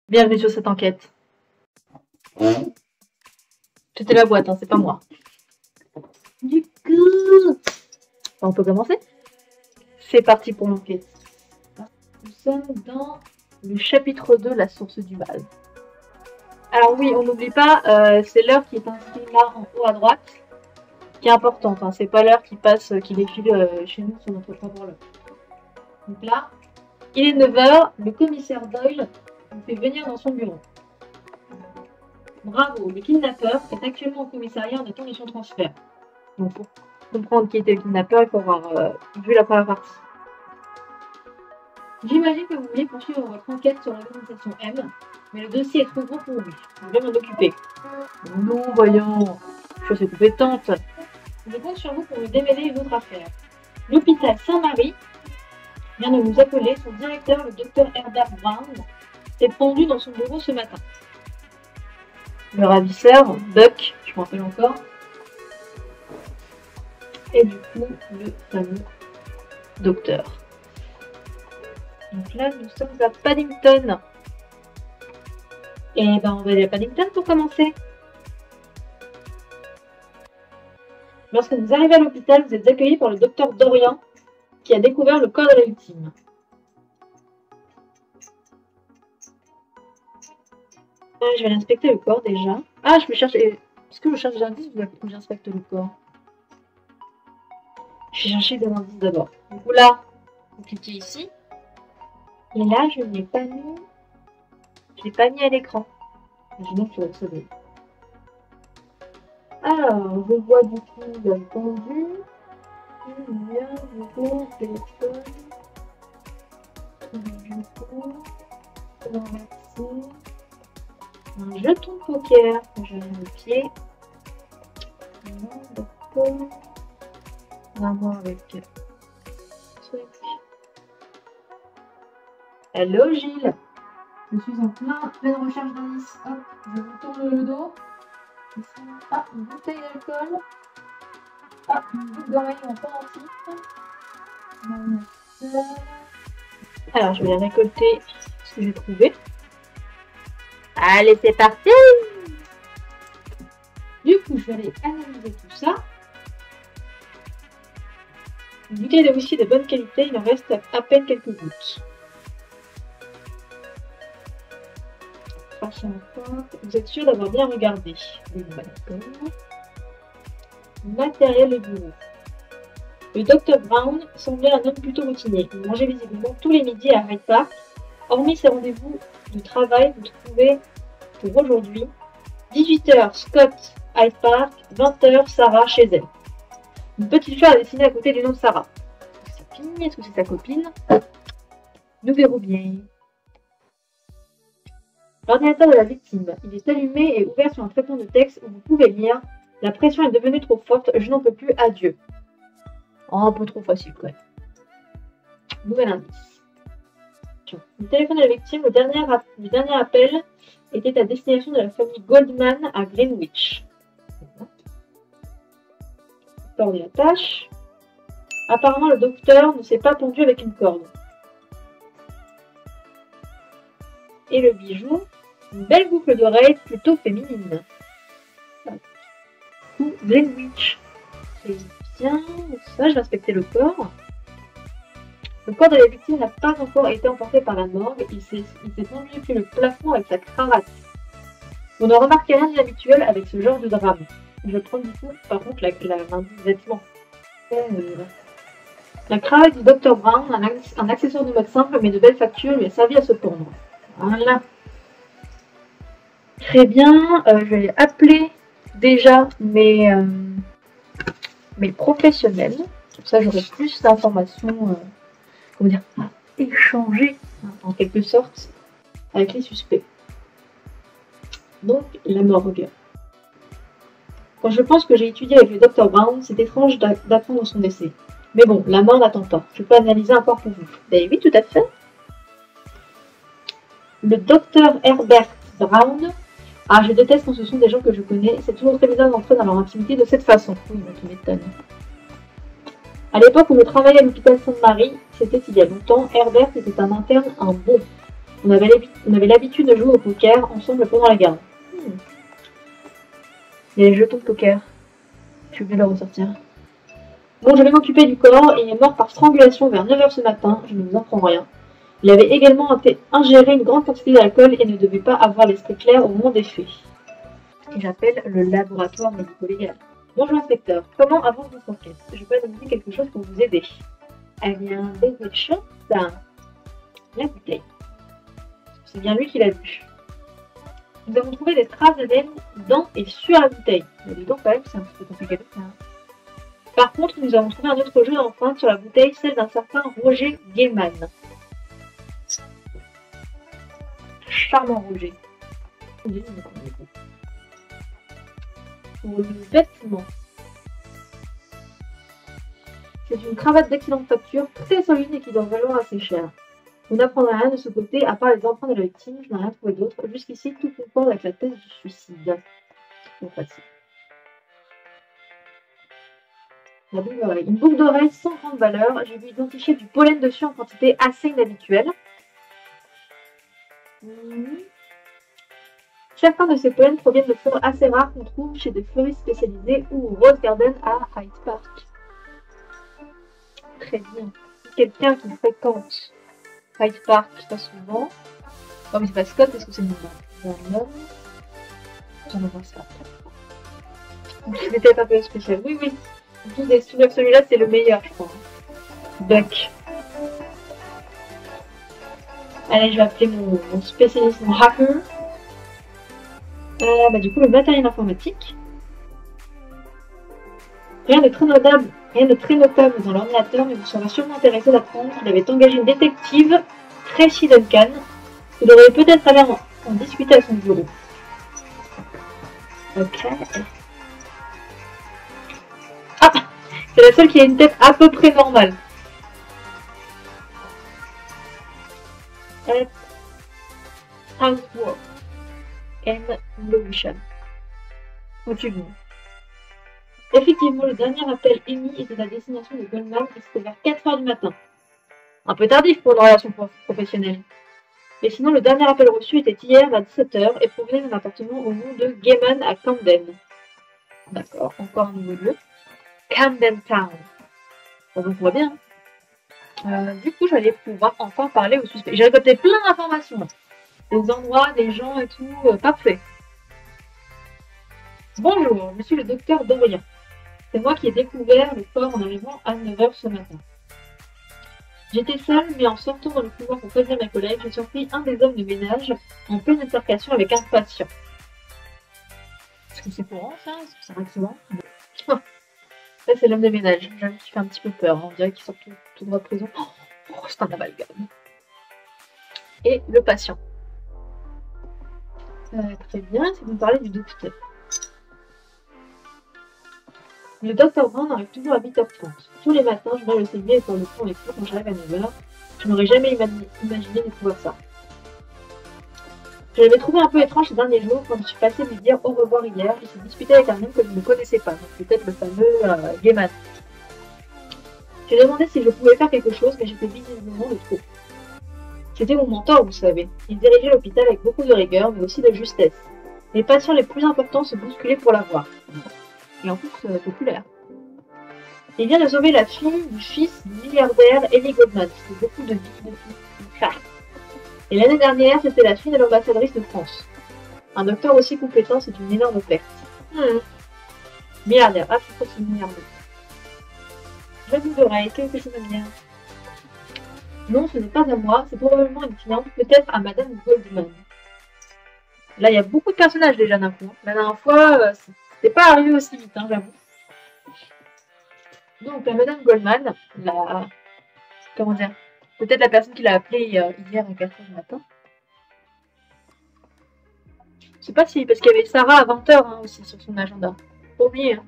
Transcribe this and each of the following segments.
Bienvenue sur cette enquête. C'était la boîte, hein, c'est pas moi. Du coup, on peut commencer. C'est parti pour l'enquête. Nous sommes dans le chapitre 2, la source du mal. Alors oui, on n'oublie pas, c'est l'heure qui est inscrite là en haut à droite, qui est importante. Hein, c'est pas l'heure qui passe, qui défile chez nous sur notre propre horloge. Donc là, il est 9 h, le commissaire Doyle nous fait venir dans son bureau. Bravo, le kidnappeur est actuellement au commissariat en attente de son transfert. Donc pour comprendre qui était le kidnappeur, il faut avoir vu la première partie. J'imagine que vous voulez poursuivre votre enquête sur l'organisation M, mais le dossier est trop gros pour lui. Je vais m'en occuper. Non, voyons, je suis assez compétente. Je compte sur vous pour me démêler une autre affaire. L'hôpital Saint-Marie vient de nous appeler. Son directeur, le docteur Herbert Brown, s'est pendu dans son bureau ce matin. Le ravisseur, Buck, je m'en rappelle encore, et du coup, le fameux docteur. Donc là, nous sommes à Paddington. Et ben, on va aller à Paddington pour commencer. Lorsque vous arrivez à l'hôpital, vous êtes accueilli par le docteur Dorian, qui a découvert le corps de la victime. Je vais aller inspecter le corps déjà. Ah, je vais chercher. Est-ce que je cherche des indices ou j'inspecte le corps? Je vais chercher des indices d'abord. Du coup là, vous cliquez ici. Et là, je ne l'ai pas mis. Je l'ai pas mis à l'écran. Donc je vais accéder. Alors, je vois du coup la pendule. Il y a du coup téléphone. Du coup, renverser. Un jeton de poker que j'ai mis au pied. D'accord. Vraiment avec truc. Hello Gilles. Je suis en pleine recherche d'indices. Hop, je vous tourne le dos. Ici. Ah, une bouteille d'alcool. Ah, une goutte d'oreille en pendentif. Alors, je vais aller récolter ce que j'ai trouvé. Allez, c'est parti! Du coup, je vais aller analyser tout ça. Une bouteille de whisky de bonne qualité, il en reste à peine quelques gouttes. Vous êtes sûr d'avoir bien regardé? Oui, d'accord. Matériel de bureau. Le Dr Brown semblait un homme plutôt routinier. Il mangeait visiblement tous les midis à Hyde Park. Hormis ses rendez-vous de travail, vous trouvez pour aujourd'hui 18 h Scott, Hyde Park, 20 h Sarah chez elle. Une petite fleur est dessinée à côté du nom de Sarah. Est-ce que c'est sa copine? Nous verrons bien. L'ordinateur de la victime. Il est allumé et ouvert sur un traitement de texte où vous pouvez lire « La pression est devenue trop forte, je n'en peux plus, adieu ». Oh, un peu trop facile quand même. Nouvel indice. Le téléphone de la victime, le dernier appel était à destination de la famille Goldman à Greenwich. Corde et attache. Apparemment, le docteur ne s'est pas pendu avec une corde. Et le bijou, une belle boucle d'oreille plutôt féminine. Ou Greenwich. C'est bien. Ça, je vais inspecter le corps. Le corps de la victime n'a pas encore été emporté par la morgue. Il s'est tendu depuis le plafond avec sa cravate. On ne remarque rien d'inhabituel avec ce genre de drame. Je prends du coup, par contre, l'indice vêtement. La cravate du Dr Brown, un accessoire de mode simple mais de belle facture, lui a servi à se pendre. Voilà. Très bien. Je vais appeler déjà mes professionnels. Comme ça, j'aurai plus d'informations, comment dire, à échanger, en quelque sorte, avec les suspects. Donc, la morgue. Quand je pense que j'ai étudié avec le Dr Brown, c'est étrange d'apprendre son décès. Mais bon, la mort n'attend pas. Je peux analyser un corps pour vous. Ben oui, tout à fait. Le Dr Herbert Brown. Ah, je déteste quand ce sont des gens que je connais. C'est toujours très bizarre d'entrer dans leur intimité de cette façon. Oui, tu m'étonnes. À l'époque où je travaillais à l'hôpital Sainte-Marie, c'était il y a longtemps, Herbert était un interne, un bon. On avait l'habitude de jouer au poker ensemble pendant la garde. Il y a les jetons de poker. Je vais le ressortir. Bon, je vais m'occuper du corps. Il est mort par strangulation vers 9 h ce matin. Je ne vous apprends rien. Il avait également ingéré une grande quantité d'alcool et ne devait pas avoir l'esprit clair au moment des faits. Et j'appelle le laboratoire médico-légal. Bonjour inspecteur, comment avance votre enquête? Je peux demander quelque chose pour vous aider. Eh bien, des choses, ça. La bouteille. C'est bien lui qui l'a vu. Nous avons trouvé des traces d'ADN dans et sur la bouteille. Mais dis donc, quand même, c'est un petit peu compliqué ça. Par contre, nous avons trouvé un autre jeu d'empreinte sur la bouteille, celle d'un certain Roger Gaiman. Charmant Roger. Pour le vêtement. C'est une cravate d'excellente facture, très solide et qui doit valoir assez cher. Vous n'apprendrez rien de ce côté, à part les empreintes de la victime, je n'ai rien trouvé d'autre. Jusqu'ici, tout concorde avec la thèse du suicide. C'est facile. La boucle d'oreille. Une boucle d'oreille sans grande valeur. J'ai dû identifier du pollen dessus en quantité assez inhabituelle. Certains de ces pollens proviennent de fleurs assez rares qu'on trouve chez des fleuristes spécialisés ou au Rose Garden à Hyde Park. Très bien. Quelqu'un qui fréquente Hyde Park pas souvent. Oh mais c'est pas Scott parce que c'est un homme. J'en ai ça. C'était un peu spécial. Oui, oui. Tous des souvenirs, celui-là c'est le meilleur, je crois. Duck. Allez, je vais appeler mon spécialiste, mon hacker. Du coup, le matériel informatique. Rien de très notable dans l'ordinateur, mais vous serez sûrement intéressé d'apprendre qu'il avait engagé une détective, Tracy Duncan. Vous devriez peut-être aller en discuter à son bureau. Ok. Ah! C'est la seule qui a une tête à peu près normale. Housework and Evolution. Continue. Effectivement, le dernier appel émis était la destination de Goldman et c'était vers 4 h du matin. Un peu tardif pour une relation professionnelle. Et sinon, le dernier appel reçu était hier à 17 h et provenait d'un appartement au nom de Gaiman à Camden. D'accord, encore un nouveau lieu. Camden Town. Bon, donc on voit bien. Du coup, j'allais pouvoir enfin parler au suspect. J'ai récolté plein d'informations. Des endroits, des gens et tout. Parfait. Bonjour, je suis le docteur Dorian. C'est moi qui ai découvert le corps en arrivant à 9 h ce matin. J'étais seule, mais en sortant dans le couloir pour prévenir mes collègues, j'ai surpris un des hommes de ménage en pleine altercation avec un patient. Est-ce que c'est courant ça? Est-ce que c'est un accident? Ça c'est l'homme de ménage. Je me suis fait un petit peu peur. On dirait qu'il sort tout droit de prison. Oh, c'est un amalgame. Et le patient. Très bien, c'est de me parler du docteur. Le docteur Brown arrive toujours à 8 h 30. Tous les matins, je vais le saigner et pour le coup, on est quand j'arrive à 9 h. Je n'aurais jamais imaginé découvrir ça. Je l'avais trouvé un peu étrange ces derniers jours quand je suis passée lui dire au revoir hier. Je suis disputé avec un homme que je ne connaissais pas, donc peut-être le fameux Gaiman. J'ai demandé si je pouvais faire quelque chose, mais j'étais visiblement de trop. C'était mon mentor, vous savez. Il dirigeait l'hôpital avec beaucoup de rigueur, mais aussi de justesse. Les patients les plus importants se bousculaient pour la voir. Et en plus, populaire. Il vient de sauver la fille du fils du milliardaire Ellie Goldman. C'était beaucoup de vie de fille. Et l'année dernière, c'était la fille de l'ambassadrice de France. Un docteur aussi compétent, c'est une énorme perte. Milliardaire. Ah, je crois que c'est milliardaire. La boucle d'oreille, quelque chose de bien. Non, ce n'est pas à moi, c'est probablement une cliente, peut-être à Madame Goldman. Là, il y a beaucoup de personnages déjà d'un coup. La dernière fois, c'était pas arrivé aussi vite, hein, j'avoue. Donc, la Madame Goldman, comment dire, peut-être la personne qui l'a appelée hier à 4 h du matin. Je sais pas si, parce qu'il y avait Sarah à 20 h hein, aussi sur son agenda. Pas oublier. Hein.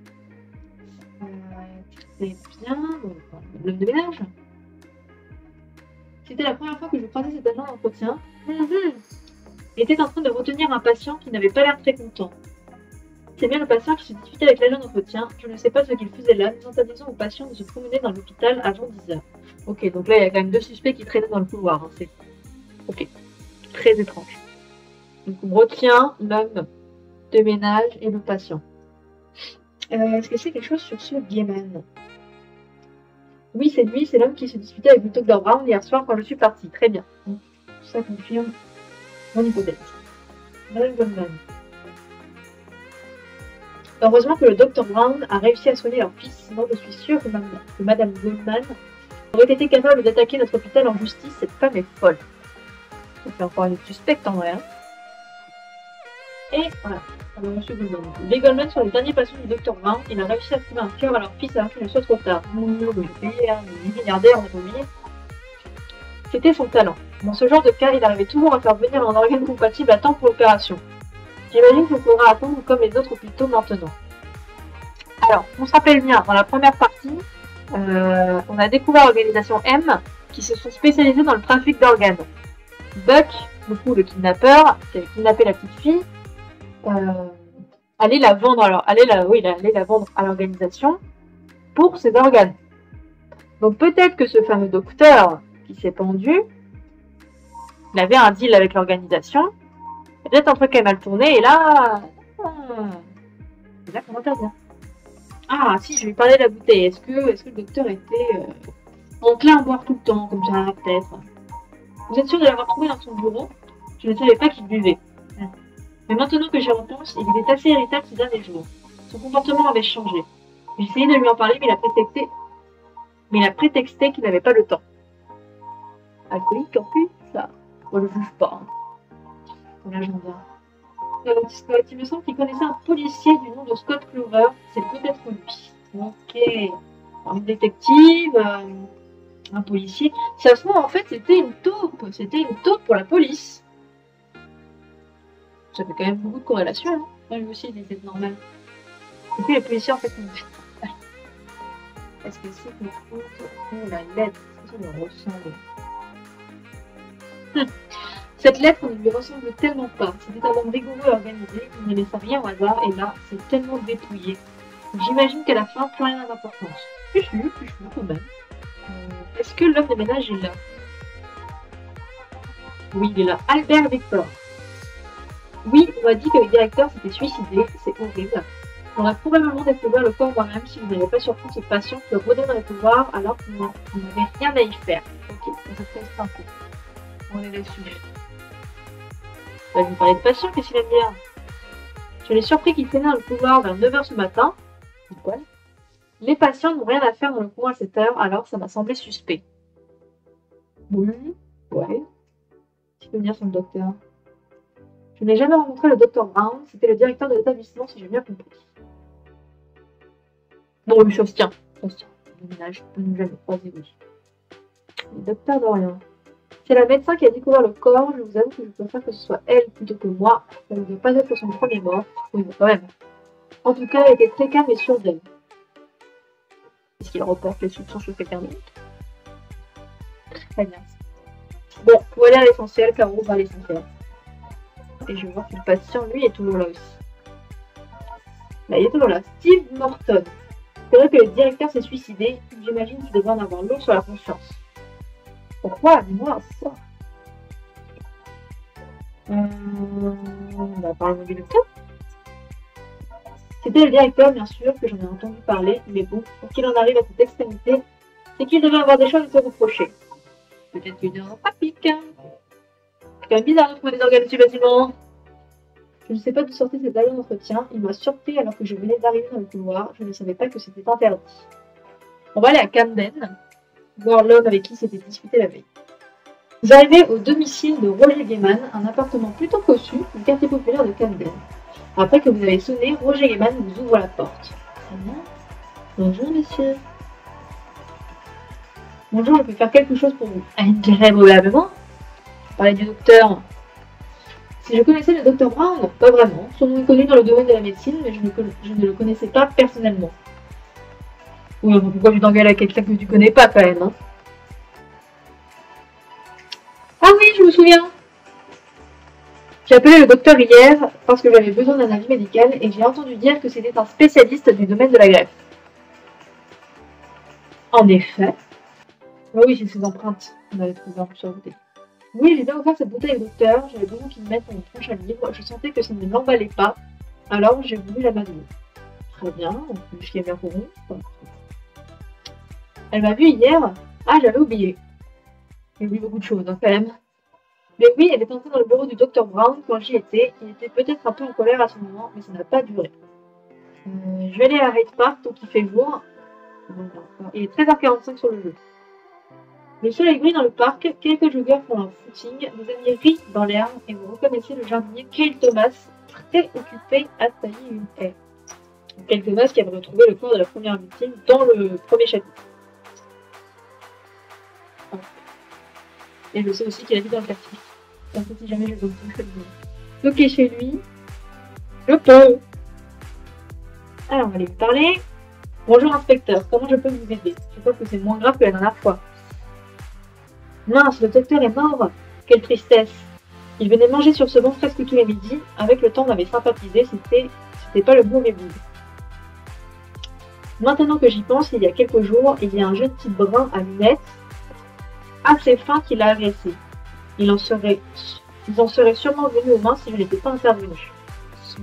C'est bien, l'homme de ménage. C'était la première fois que je croisais cet agent d'entretien. Il était en train de retenir un patient qui n'avait pas l'air très content. C'est bien le patient qui se disputait avec l'agent d'entretien. Je ne sais pas ce qu'il faisait là, nous interdisons aux patients de se promener dans l'hôpital avant 10 h. Ok, donc là il y a quand même 2 suspects qui traînaient dans le couloir. Hein, c'est... Ok. Très étrange. Donc on retient l'homme de ménage et le patient. Est-ce que c'est quelque chose sur ce Gaiman? Oui, c'est lui, c'est l'homme qui se disputait avec le Dr Brown hier soir quand je suis partie. Très bien. Donc, ça confirme mon hypothèse. Madame Goldman. Heureusement que le Dr Brown a réussi à soigner leur fils, sinon je suis sûre que Madame Goldman aurait été capable d'attaquer notre hôpital en justice. Cette femme est folle. Ça fait encore une suspecte en vrai. Hein. Et voilà. Alors, Monsieur Goldman. Les Goldman sont les derniers patients du Dr Brown. Il a réussi à trouver un cure à leur fils avant qu'il ne soit trop tard. Le milliardaire, on a oublié. C'était son talent. Dans ce genre de cas, il arrivait toujours à faire venir un organe compatible à temps pour l'opération. J'imagine qu'il faudra attendre comme les autres hôpitaux maintenant. Alors, on se rappelle bien, dans la première partie, on a découvert l'organisation M qui se sont spécialisés dans le trafic d'organes. Buck, du coup le kidnappeur, qui avait kidnappé la petite fille, allait la vendre à l'organisation pour ses organes. Donc peut-être que ce fameux docteur qui s'est pendu, il avait un deal avec l'organisation. Peut-être un truc qui a mal tourné et là, c'est là qu'on intervient. Ah si, je lui parlais de la bouteille. Est-ce que le docteur était enclin à boire tout le temps, comme ça peut-être? Vous êtes sûr de l'avoir trouvé dans son bureau? Je ne savais pas qu'il buvait. Mais maintenant que j'y repense, il était assez irritable ces derniers jours. Son comportement avait changé. J'ai essayé de lui en parler, mais il a prétexté qu'il n'avait pas le temps. Alcoolique en plus, ça. On le juge pas. Pour l'agenda. Scott, il me semble qu'il connaissait un policier du nom de Scott Clover. C'est peut-être lui. Ok. Un détective, un policier. Ça se trouve, en fait, c'était une taupe. C'était une taupe pour la police. Ça fait quand même beaucoup de corrélations. Hein. Moi, lui aussi, il était normal. Et puis, les policiers, en fait, est-ce que c'est quelque chose pour la lettre? Ça me ressemble. Cette lettre ne lui ressemble tellement pas. C'était un homme rigoureux et organisé, il ne laissait rien au hasard, et là, c'est tellement dépouillé. J'imagine qu'à la fin, plus rien n'a d'importance. Plus quand même. Est-ce que l'homme de ménage est là? Oui, il est là. Albert Victor. Oui, on m'a dit que le directeur s'était suicidé, c'est horrible. On a probablement découvert le corps moi-même si vous n'avez pas surpris ce patient qui rôdait dans les couloirs alors qu'on n'avait rien à y faire. Ok, ça fait un peu. On est là-dessus. Bah, je vous parlais de patient, qu'est-ce qu'il aime bien? Je l'ai surpris qu'il traînait dans le couloir vers 9h ce matin. Quoi? Les patients n'ont rien à faire dans le coin à cette heure, alors ça m'a semblé suspect. Oui, ouais. Tu peux venir sur le docteur. Je n'ai jamais rencontré le docteur Brown, c'était le directeur de l'établissement si j'ai bien compris. Bon, une chose tient. Le ménage, je ne jamais croisé, oui. Le docteur Dorian. C'est la médecin qui a découvert le corps, je vous avoue que je préfère que ce soit elle plutôt que moi. Ça ne doit pas être son premier mort. Oui, mais quand même. En tout cas, elle était très calme et sûre d'elle. Est-ce qu'il reporte les soupçons sur quelqu'un d'autre? Très bien. Bon, pour aller à l'essentiel, Caro va à l'essentiel. Et je vois que le patient, lui, est toujours là aussi. Là, il est toujours là. Steve Norton. C'est vrai que le directeur s'est suicidé. J'imagine qu'il devrait en avoir lourd sur la conscience. Pourquoi? Dis-moi ça. On va parler du docteur. C'était le directeur, bien sûr, que j'en ai entendu parler, mais bon, pour qu'il en arrive à cette extrémité, c'est qu'il devait avoir des choses à se reprocher. Peut-être qu'il est dans un trafic. C'est quand même bizarre de trouver des organes du bâtiment. Je ne sais pas d'où sortait cet allure d'entretien. Il m'a surpris alors que je venais d'arriver dans le couloir. Je ne savais pas que c'était interdit. On va aller à Camden, voir l'homme avec qui s'était disputé la veille. Vous arrivez au domicile de Roger Gaiman, un appartement plutôt cossu, du quartier populaire de Camden. Après que vous avez sonné, Roger Gaiman vous ouvre la porte. Bonjour, monsieur. Bonjour, je peux faire quelque chose pour vous. Indéniablement. Parler du docteur. Si je connaissais le docteur Brown, pas vraiment. Son nom est connu dans le domaine de la médecine, mais je ne le connaissais pas personnellement. Oui, enfin, pourquoi tu t'engueules avec quelqu'un que tu connais pas quand même, hein? Ah oui, je me souviens. J'ai appelé le docteur hier parce que j'avais besoin d'un avis médical et j'ai entendu dire que c'était un spécialiste du domaine de la greffe. En effet. Ah oui, c'est ses empreintes. On avait trouvé en plus sur le côté. Oui, j'ai bien offert cette bouteille au docteur. J'avais besoin qu'il me mette en tranche à livre. Je sentais que ça ne l'emballait pas. Alors, j'ai voulu la m'adouer. Très bien, jusqu'à bien pour nous. Elle m'a vu hier. Ah, j'avais oublié. J'ai oublié beaucoup de choses, hein, quand même. Mais oui, elle est entrée dans le bureau du docteur Brown quand j'y étais. Il était peut-être un peu en colère à ce moment, mais ça n'a pas duré. Je vais aller à Hyde Park tant qu'il fait jour. Il est 13h45 sur le jeu. Le soleil brille dans le parc, quelques joggeurs font un footing, des amis rient dans l'herbe et vous reconnaissez le jardinier Kyle Thomas, très occupé à tailler une haie. Kyle Thomas qui avait retrouvé le corps de la première victime dans le premier chapitre. Et je sais aussi qu'il habite dans le quartier. Parce que si jamais je dois le toquer chez lui, je peux. Alors on va aller lui parler. Bonjour inspecteur, comment je peux vous aider? Je crois que c'est moins grave que la dernière fois. Mince, le docteur est mort. Quelle tristesse. Il venait manger sur ce banc presque tous les midis. Avec le temps, on avait sympathisé. C'était pas le bon début. Maintenant que j'y pense, il y a quelques jours, il y a un jeune type brun à lunettes assez fin qui l'a agressé. Ils en seraient sûrement venus aux mains si je n'étais pas intervenu.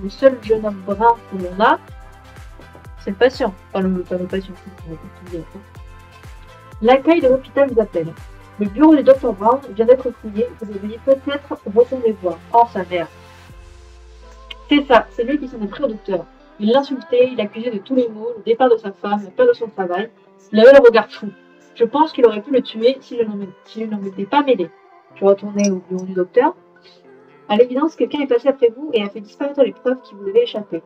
Le seul jeune homme brun que l'on a, c'est le patient. Enfin, pas le patient. L'accueil de l'hôpital vous appelle. Le bureau du Dr Brown vient d'être fouillé. Vous devriez peut-être retourner voir. Oh, sa mère. C'est ça, c'est lui qui s'en est pris au docteur. Il l'insultait, il l'accusait de tous les maux, le départ de sa femme, la perte de son travail. Il avait le regard fou. Je pense qu'il aurait pu le tuer s'il n'en était pas mêlé. Je retournais au bureau du docteur. À l'évidence, quelqu'un est passé après vous et a fait disparaître les preuves qui vous avaient échappé.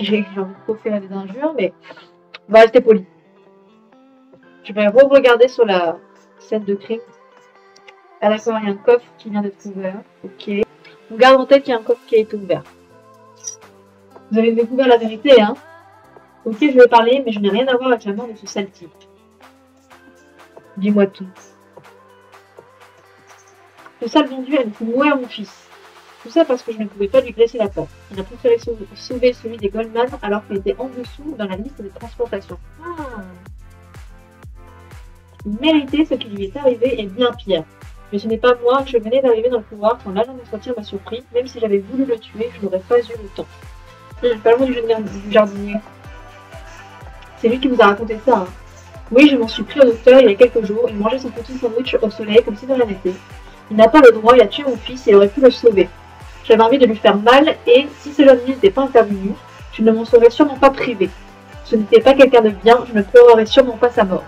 J'ai envie de proférer des injures, mais on va rester poli. Je vais re-regarder sur la scène de crime. Ah d'accord, il y a un coffre qui vient d'être ouvert. Ok. On garde en tête qu'il y a un coffre qui a été ouvert. Vous avez découvert la vérité, hein? Ok, je vais parler, mais je n'ai rien à voir avec la mort de ce sale type. Dis-moi tout. Le sale vendu a fait mourir mon fils. Tout ça parce que je ne pouvais pas lui graisser la porte. Il a préféré sauver celui des Goldman alors qu'il était en dessous dans la liste des transportations. Il méritait ce qui lui est arrivé et bien pire. Mais ce n'est pas moi, je venais d'arriver dans le pouvoir quand l'agent d'entretien m'a surpris. Même si j'avais voulu le tuer, je n'aurais pas eu le temps. Pas loin du jardinier. C'est lui qui vous a raconté ça, hein. Oui, je m'en suis pris au docteur il y a quelques jours. Il mangeait son petit sandwich au soleil comme si de rien n'était. Il n'a pas le droit, il a tué mon fils et il aurait pu le sauver. J'avais envie de lui faire mal et, si ce jeune n'était pas intervenu, je ne m'en serais sûrement pas privé. Ce n'était pas quelqu'un de bien, je ne pleurerais sûrement pas sa mort.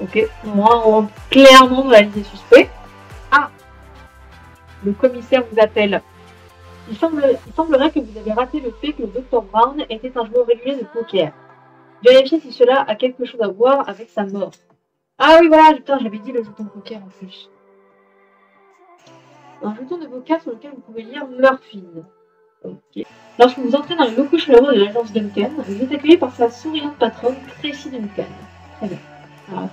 Ok, moi, on rentre clairement dans la liste des suspects. Ah, le commissaire vous appelle. Il semblerait que vous avez raté le fait que le Dr Brown était un joueur régulier de poker. Vérifiez si cela a quelque chose à voir avec sa mort. Ah oui, voilà, putain, j'avais dit le jeton de poker en plus. Un jeton de poker sur lequel vous pouvez lire Murphy. Ok. Lorsque vous entrez dans le locaux chaleureux de l'agence Duncan, vous êtes accueilli par sa souriante patronne, Tracy Duncan. Très bien. Alors,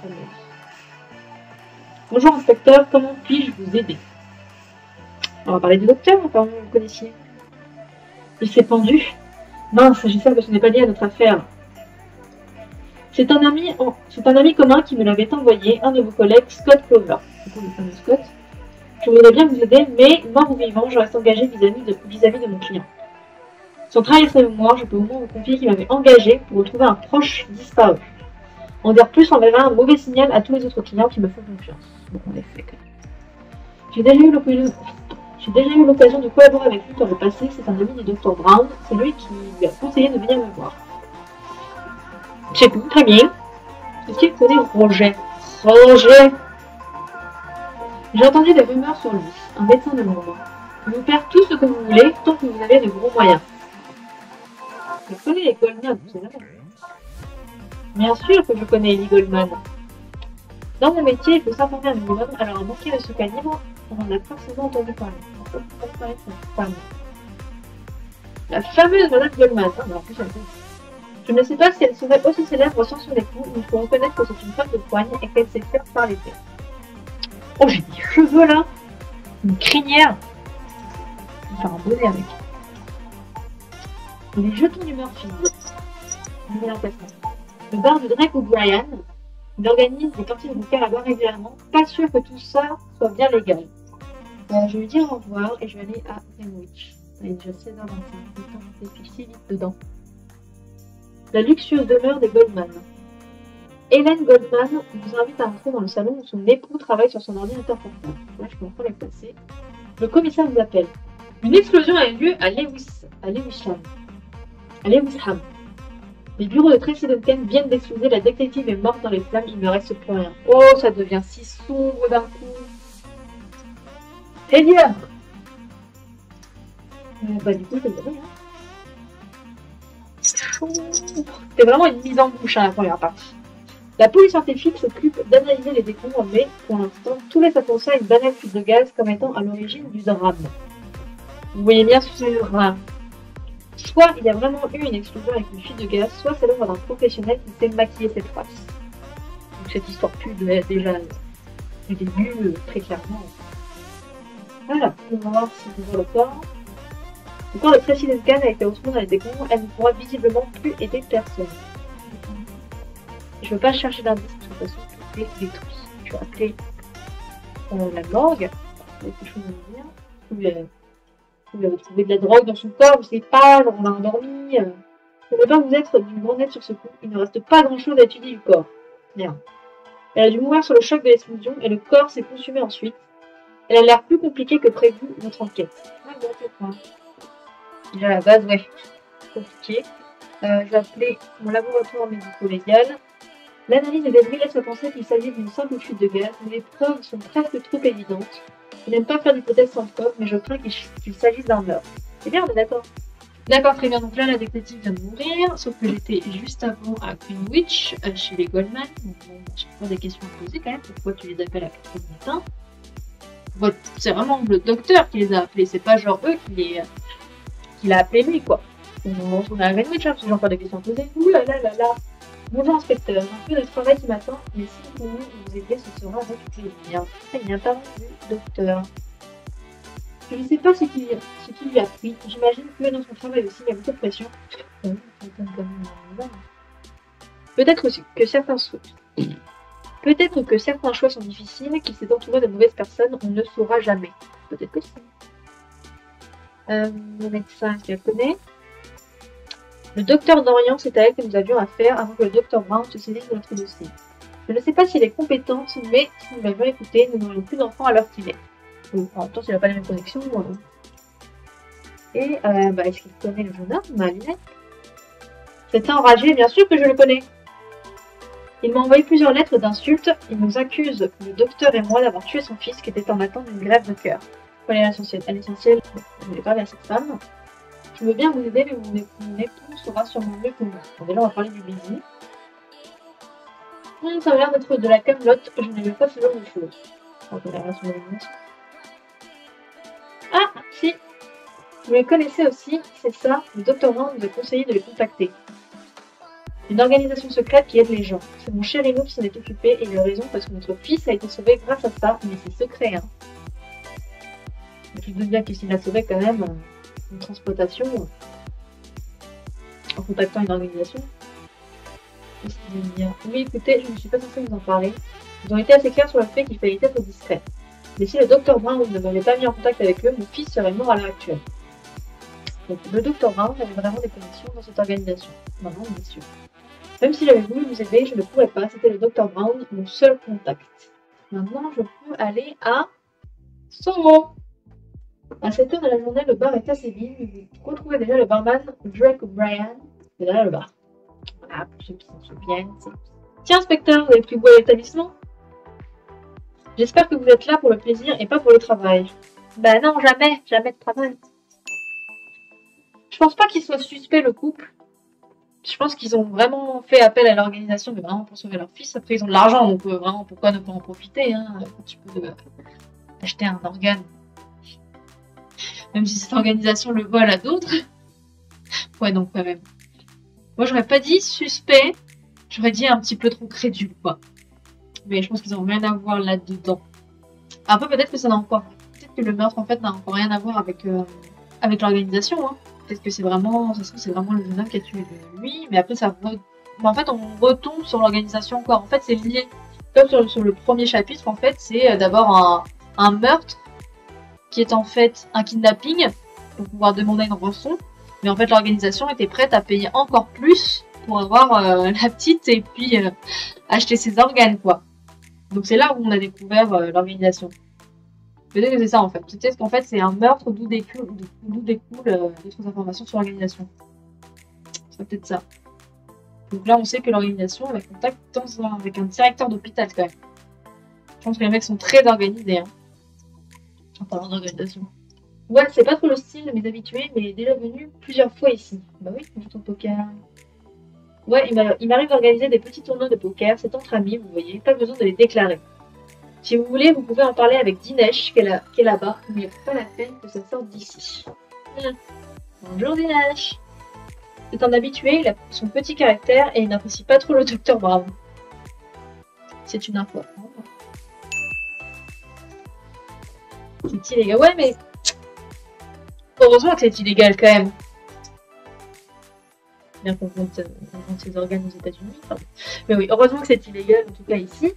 bonjour inspecteur, comment puis-je vous aider? On va parler du docteur, apparemment vous le connaissiez. Il s'est pendu. Mince, j'espère que ce n'est pas lié à notre affaire. C'est un ami commun qui me l'avait envoyé, un de vos collègues, Scott Clover. C'est pour le fameux Scott. Je voudrais bien vous aider, mais mort ou vivant, je reste engagé vis-à-vis de mon client. Son travail est sa mémoire, je peux au moins vous confier qu'il m'avait engagé pour retrouver un proche disparu. En dire plus enverra un mauvais signal à tous les autres clients qui me font confiance. Donc en effet, j'ai déjà eu l'occasion de collaborer avec lui dans le passé, c'est un ami du Dr Brown, c'est lui qui lui a conseillé de venir me voir. C'est tout, très bien. Est-ce qu'il connaît Roger? Roger! J'ai entendu des rumeurs sur lui, un médecin de l'ombre. Il vous perd tout ce que vous voulez tant que vous avez de gros moyens. Je connais les Goldman, c'est vrai. Bien sûr que je connais Ellie Goldman. Dans mon métier, il faut s'informer un minimum, alors un banquier de ce calibre, on en a forcément entendu parler. La fameuse Madame Goldman. Je ne sais pas si elle serait aussi célèbre sans son époux, mais il faut reconnaître que c'est une femme de poigne et qu'elle sait faire parler d'elle. Oh, j'ai des cheveux là! Une crinière! Je vais faire un bonnet avec. Les jetons du Murphy. Le bar de Drake O'Brien. Il organise des cantines de car à boire régulièrement. Pas sûr que tout ça soit bien légal. Je vais lui dire au revoir et je vais aller à Greenwich. Il est déjà 16h25. Le temps est si vite dedans. La luxueuse demeure des Goldman. Hélène Goldman vous invite à entrer dans le salon où son époux travaille sur son ordinateur portable. Là, je peux encore les placer. Le commissaire vous appelle. Une explosion a eu lieu à Lewisham. Les bureaux de Tracy Duncan viennent d'exploser. La détective est morte dans les flammes. Il ne reste plus rien. Oh, ça devient si sombre d'un coup. Elia bah du coup, c'est vrai. C'est vraiment une mise en bouche, la première partie. La police scientifique s'occupe d'analyser les décombres, mais pour l'instant, tout laisse à penser à une banale fuite de gaz comme étant à l'origine du drame. Vous voyez bien sûr, soit il y a vraiment eu une explosion avec une fuite de gaz, soit c'est l'œuvre d'un professionnel qui sait maquiller cette face. Donc cette histoire pue déjà du début, très clairement. Voilà, on va voir si on voit le corps. Le corps de Tracy Duncan a été retrouvé dans les décombres, elle ne pourra visiblement plus aider personne. Je ne veux pas chercher d'indice, de toute façon, tout est détruit. Je vais appeler la morgue. Il y a quelque chose à me dire. Vous avez trouvé de la drogue dans son corps, vous ne savez pas, genre on l'a endormi. Je ne veux pas vous être d'une grande aide sur ce coup. Il ne reste pas grand-chose à étudier du corps. Merde. Elle a dû mourir sur le choc de l'explosion et le corps s'est consumé ensuite. Elle a l'air plus compliquée que prévu, notre enquête. Ah bon, c'est quoi. Déjà à la base, ouais, compliqué. Je vais appeler mon laboratoire médico-légal. L'analyse des débris laisse à penser qu'il s'agit d'une simple fuite de gaz, mais les preuves sont presque trop évidentes. Je n'aime pas faire d'hypothèses sans preuve, mais je crains qu'il s'agisse d'un meurtre. C'est bien, on est d'accord. D'accord, très bien. Donc là, la détective vient de mourir, sauf que j'étais juste avant à Greenwich, chez les Goldman. Donc bon, j'ai pas des questions à poser quand même. Pourquoi tu les appelles à 4h du matin? Bon, c'est vraiment le docteur qui les a appelés, c'est pas genre eux qui l'a appelé lui, quoi. Donc on retourne à Greenwich, parce que j'ai encore des questions à poser. Ouh là là là là. Bonjour inspecteur, un peu de travail qui m'attend, mais si vous pouvez vous aider, ce sera avec plaisir. Très bien, parlons du docteur. Je ne sais pas ce qui lui a pris. J'imagine que dans son travail aussi, il y a beaucoup de pression. Peut-être que certains choix sont difficiles, qu'il s'est entouré de mauvaises personnes, on ne saura jamais. Peut-être que si. Le médecin, est-ce qu'elle connaît? Le docteur Dorian, c'est à elle que nous avions affaire avant que le docteur Brown se saisisse de notre dossier. Je ne sais pas s'il est compétente, mais si nous l'avions écouté, nous n'aurions plus d'enfants à l'heure qu'il est. Donc, en même temps, s'il n'a pas les mêmes connexions. Et, est-ce qu'il connaît le jeune homme, Malinette? C'est enragé, bien sûr que je le connais. Il m'a envoyé plusieurs lettres d'insultes. Il nous accuse, le docteur et moi, d'avoir tué son fils qui était en attente d'une grève de cœur. Voilà l'essentiel. À l'essentiel, je voulais parler à cette femme. Je veux bien vous aider, mais mon époux sera sûrement mieux que moi. Bon, déjà, on va parler du baiser. Ça a l'air d'être de la camelote. Je n'aimais pas ce genre de choses. On verra sur l'élimination. Ah, si. Vous les connaissez aussi, c'est ça. Le docteur Brown nous a conseillé de les contacter. Une organisation secrète qui aide les gens. C'est mon cher Eno qui s'en est occupé et il a raison parce que notre fils a été sauvé grâce à ça, mais c'est secret, hein. Je me doute bien qu'il a sauvé quand même une transplantation en contactant une organisation. Oui, écoutez, je ne suis pas censée vous en parler. Ils ont été assez clairs sur le fait qu'il fallait être discret. Mais si le docteur Brown ne m'avait pas mis en contact avec eux, mon fils serait mort à l'heure actuelle. Donc le docteur Brown avait vraiment des connexions dans cette organisation. Maintenant, bien sûr. Même si j'avais voulu vous aider, je ne pourrais pas. C'était le docteur Brown, mon seul contact. Maintenant, je peux aller à Soho. À cette heure de la journée, le bar est assez vide. Vous retrouvez déjà le barman Drake O'Brien. C'est derrière le bar. Voilà, pour ceux qui s'en souviennent. Tiens, inspecteur, vous avez pris goût à l'établissement? J'espère que vous êtes là pour le plaisir et pas pour le travail. Ben non, jamais. Jamais de travail. Je pense pas qu'il soit suspect, le couple. Je pense qu'ils ont vraiment fait appel à l'organisation, mais vraiment pour sauver leur fils. Après, ils ont de l'argent, donc vraiment, pourquoi ne pas en profiter, hein, quand tu peux acheter un organe. Même si cette organisation le vole à d'autres. Ouais, donc quand même. Moi, j'aurais pas dit suspect. J'aurais dit un petit peu trop crédule, quoi. Mais je pense qu'ils ont rien à voir là-dedans. Après, peut-être que ça n'a encore... Peut-être que le meurtre, en fait, n'a encore rien à voir avec l'organisation, hein. Peut-être que c'est vraiment... Ça se trouve, c'est vraiment le jeune homme qui a tué lui. Mais après, ça vaut en fait, on retombe sur l'organisation encore. En fait, c'est lié. Comme sur le premier chapitre, en fait, c'est d'abord un meurtre qui est en fait un kidnapping pour pouvoir demander une rançon. Mais en fait, l'organisation était prête à payer encore plus pour avoir la petite et puis acheter ses organes, quoi. Donc c'est là où on a découvert l'organisation. Peut-être que c'est ça en fait. Peut-être qu'en fait c'est un meurtre d'où découlent d'autres informations sur l'organisation. C'est peut-être ça. Donc là on sait que l'organisation avait contact avec un directeur d'hôpital quand même. Je pense que les mecs sont très organisés. Hein. En parlant d'organisation. Ouais, c'est pas trop le style de mes habitués, mais il est déjà venu plusieurs fois ici. Bah oui, je joue au poker. Ouais, il m'arrive d'organiser des petits tournois de poker, c'est entre amis, vous voyez, pas besoin de les déclarer. Si vous voulez, vous pouvez en parler avec Dinesh, qui est là-bas, mais pas la peine que ça sorte d'ici. Bonjour Dinesh. C'est un habitué, il a son petit caractère et il n'apprécie pas trop le docteur Brown. C'est une info. C'est illégal. Ouais, mais heureusement que c'est illégal quand même. Bien qu'on vende ses organes aux États-Unis. Enfin. Mais oui, heureusement que c'est illégal, en tout cas ici.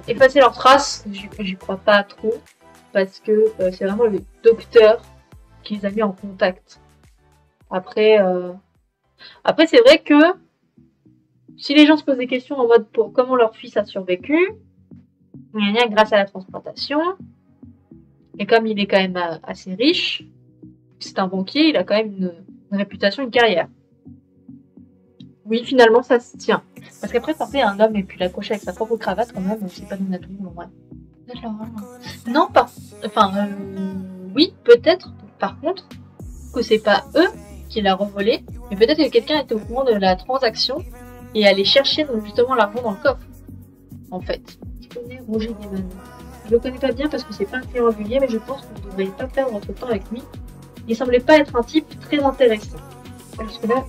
Effacer leurs traces, j'y crois pas trop. Parce que c'est vraiment le docteur qui les a mis en contact. Après c'est vrai que si les gens se posent des questions en mode pour comment leur fils a survécu, grâce à la transplantation, et comme il est quand même assez riche, c'est un banquier, il a quand même une réputation, une carrière. Oui, finalement, ça se tient. Parce qu'après, porter un homme et puis l'accrocher avec sa propre cravate, quand même, c'est pas donné à tout le monde, ouais. Non, pas. Enfin, oui, peut-être, par contre, que c'est pas eux qui l'a revolé, mais peut-être que quelqu'un était au courant de la transaction et allait chercher donc, justement l'argent dans le coffre. En fait. Je connais Roger Gaiman. Je le connais pas bien parce que c'est pas un client régulier, mais je pense que vous ne devriez pas perdre votre temps avec lui. Il semblait pas être un type très intéressant. Parce que là,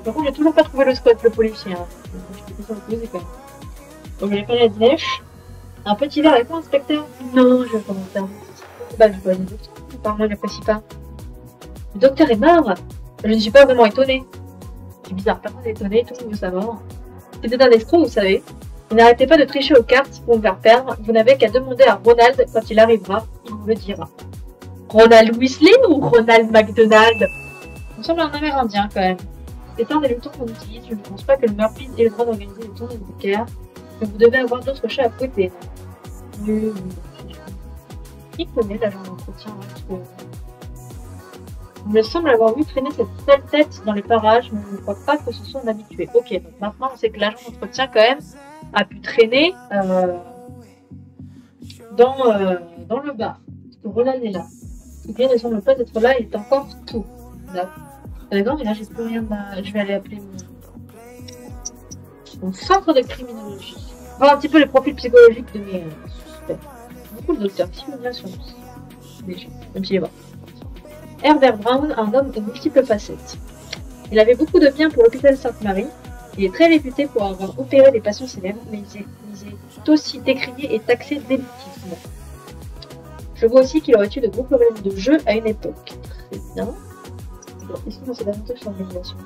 par contre, j'ai toujours pas trouvé le squat, le policier. Hein. Je vais quand même. Donc, j'allais parler à Dinesh. Un petit verre avec moi, inspecteur? Non, je vais pas m'en faire. Bah, je vois les autres. Apparemment, il n'apprécie pas. Le docteur est mort. Je ne suis pas vraiment étonnée. C'est bizarre, personne n'est étonné, tout le monde veut savoir. C'était un escroc, vous savez. Il n'arrêtait pas de tricher aux cartes pour me faire perdre. Vous n'avez qu'à demander à Ronald quand il arrivera. Il vous le dira. Ronald Weasley ou Ronald McDonald? On semble un Amérindien quand même. C'est un des lutteurs qu'on utilise. Je ne pense pas que le meurtrier ait le droit d'organiser des tournois de poker. Mais vous devez avoir d'autres chats à fouetter. Qui connaît l'agent d'entretien? Il me semble avoir vu traîner cette seule tête dans les parages, mais je ne crois pas que ce soit un habitué. Ok, donc maintenant on sait que l'agent d'entretien quand même a pu traîner dans le bar. Parce que Roland est là. Il ne semble pas être là, il est encore tôt. D'accord, mais là j'ai plus rien de... Je vais aller appeler mon centre de criminologie. Voir un petit peu les profils psychologiques de mes suspects. Beaucoup de docteurs, simulation. Déjà, même s'il est mort. Herbert Brown, un homme aux multiples facettes. Il avait beaucoup de bien pour l'hôpital Sainte-Marie. Il est très réputé pour avoir opéré des patients célèbres, mais il est aussi décrié et taxé d'élitisme. Je vois aussi qu'il aurait eu de gros problèmes de jeu à une époque. Très bien. Est-ce qu'on sait davantage sur l'organisation?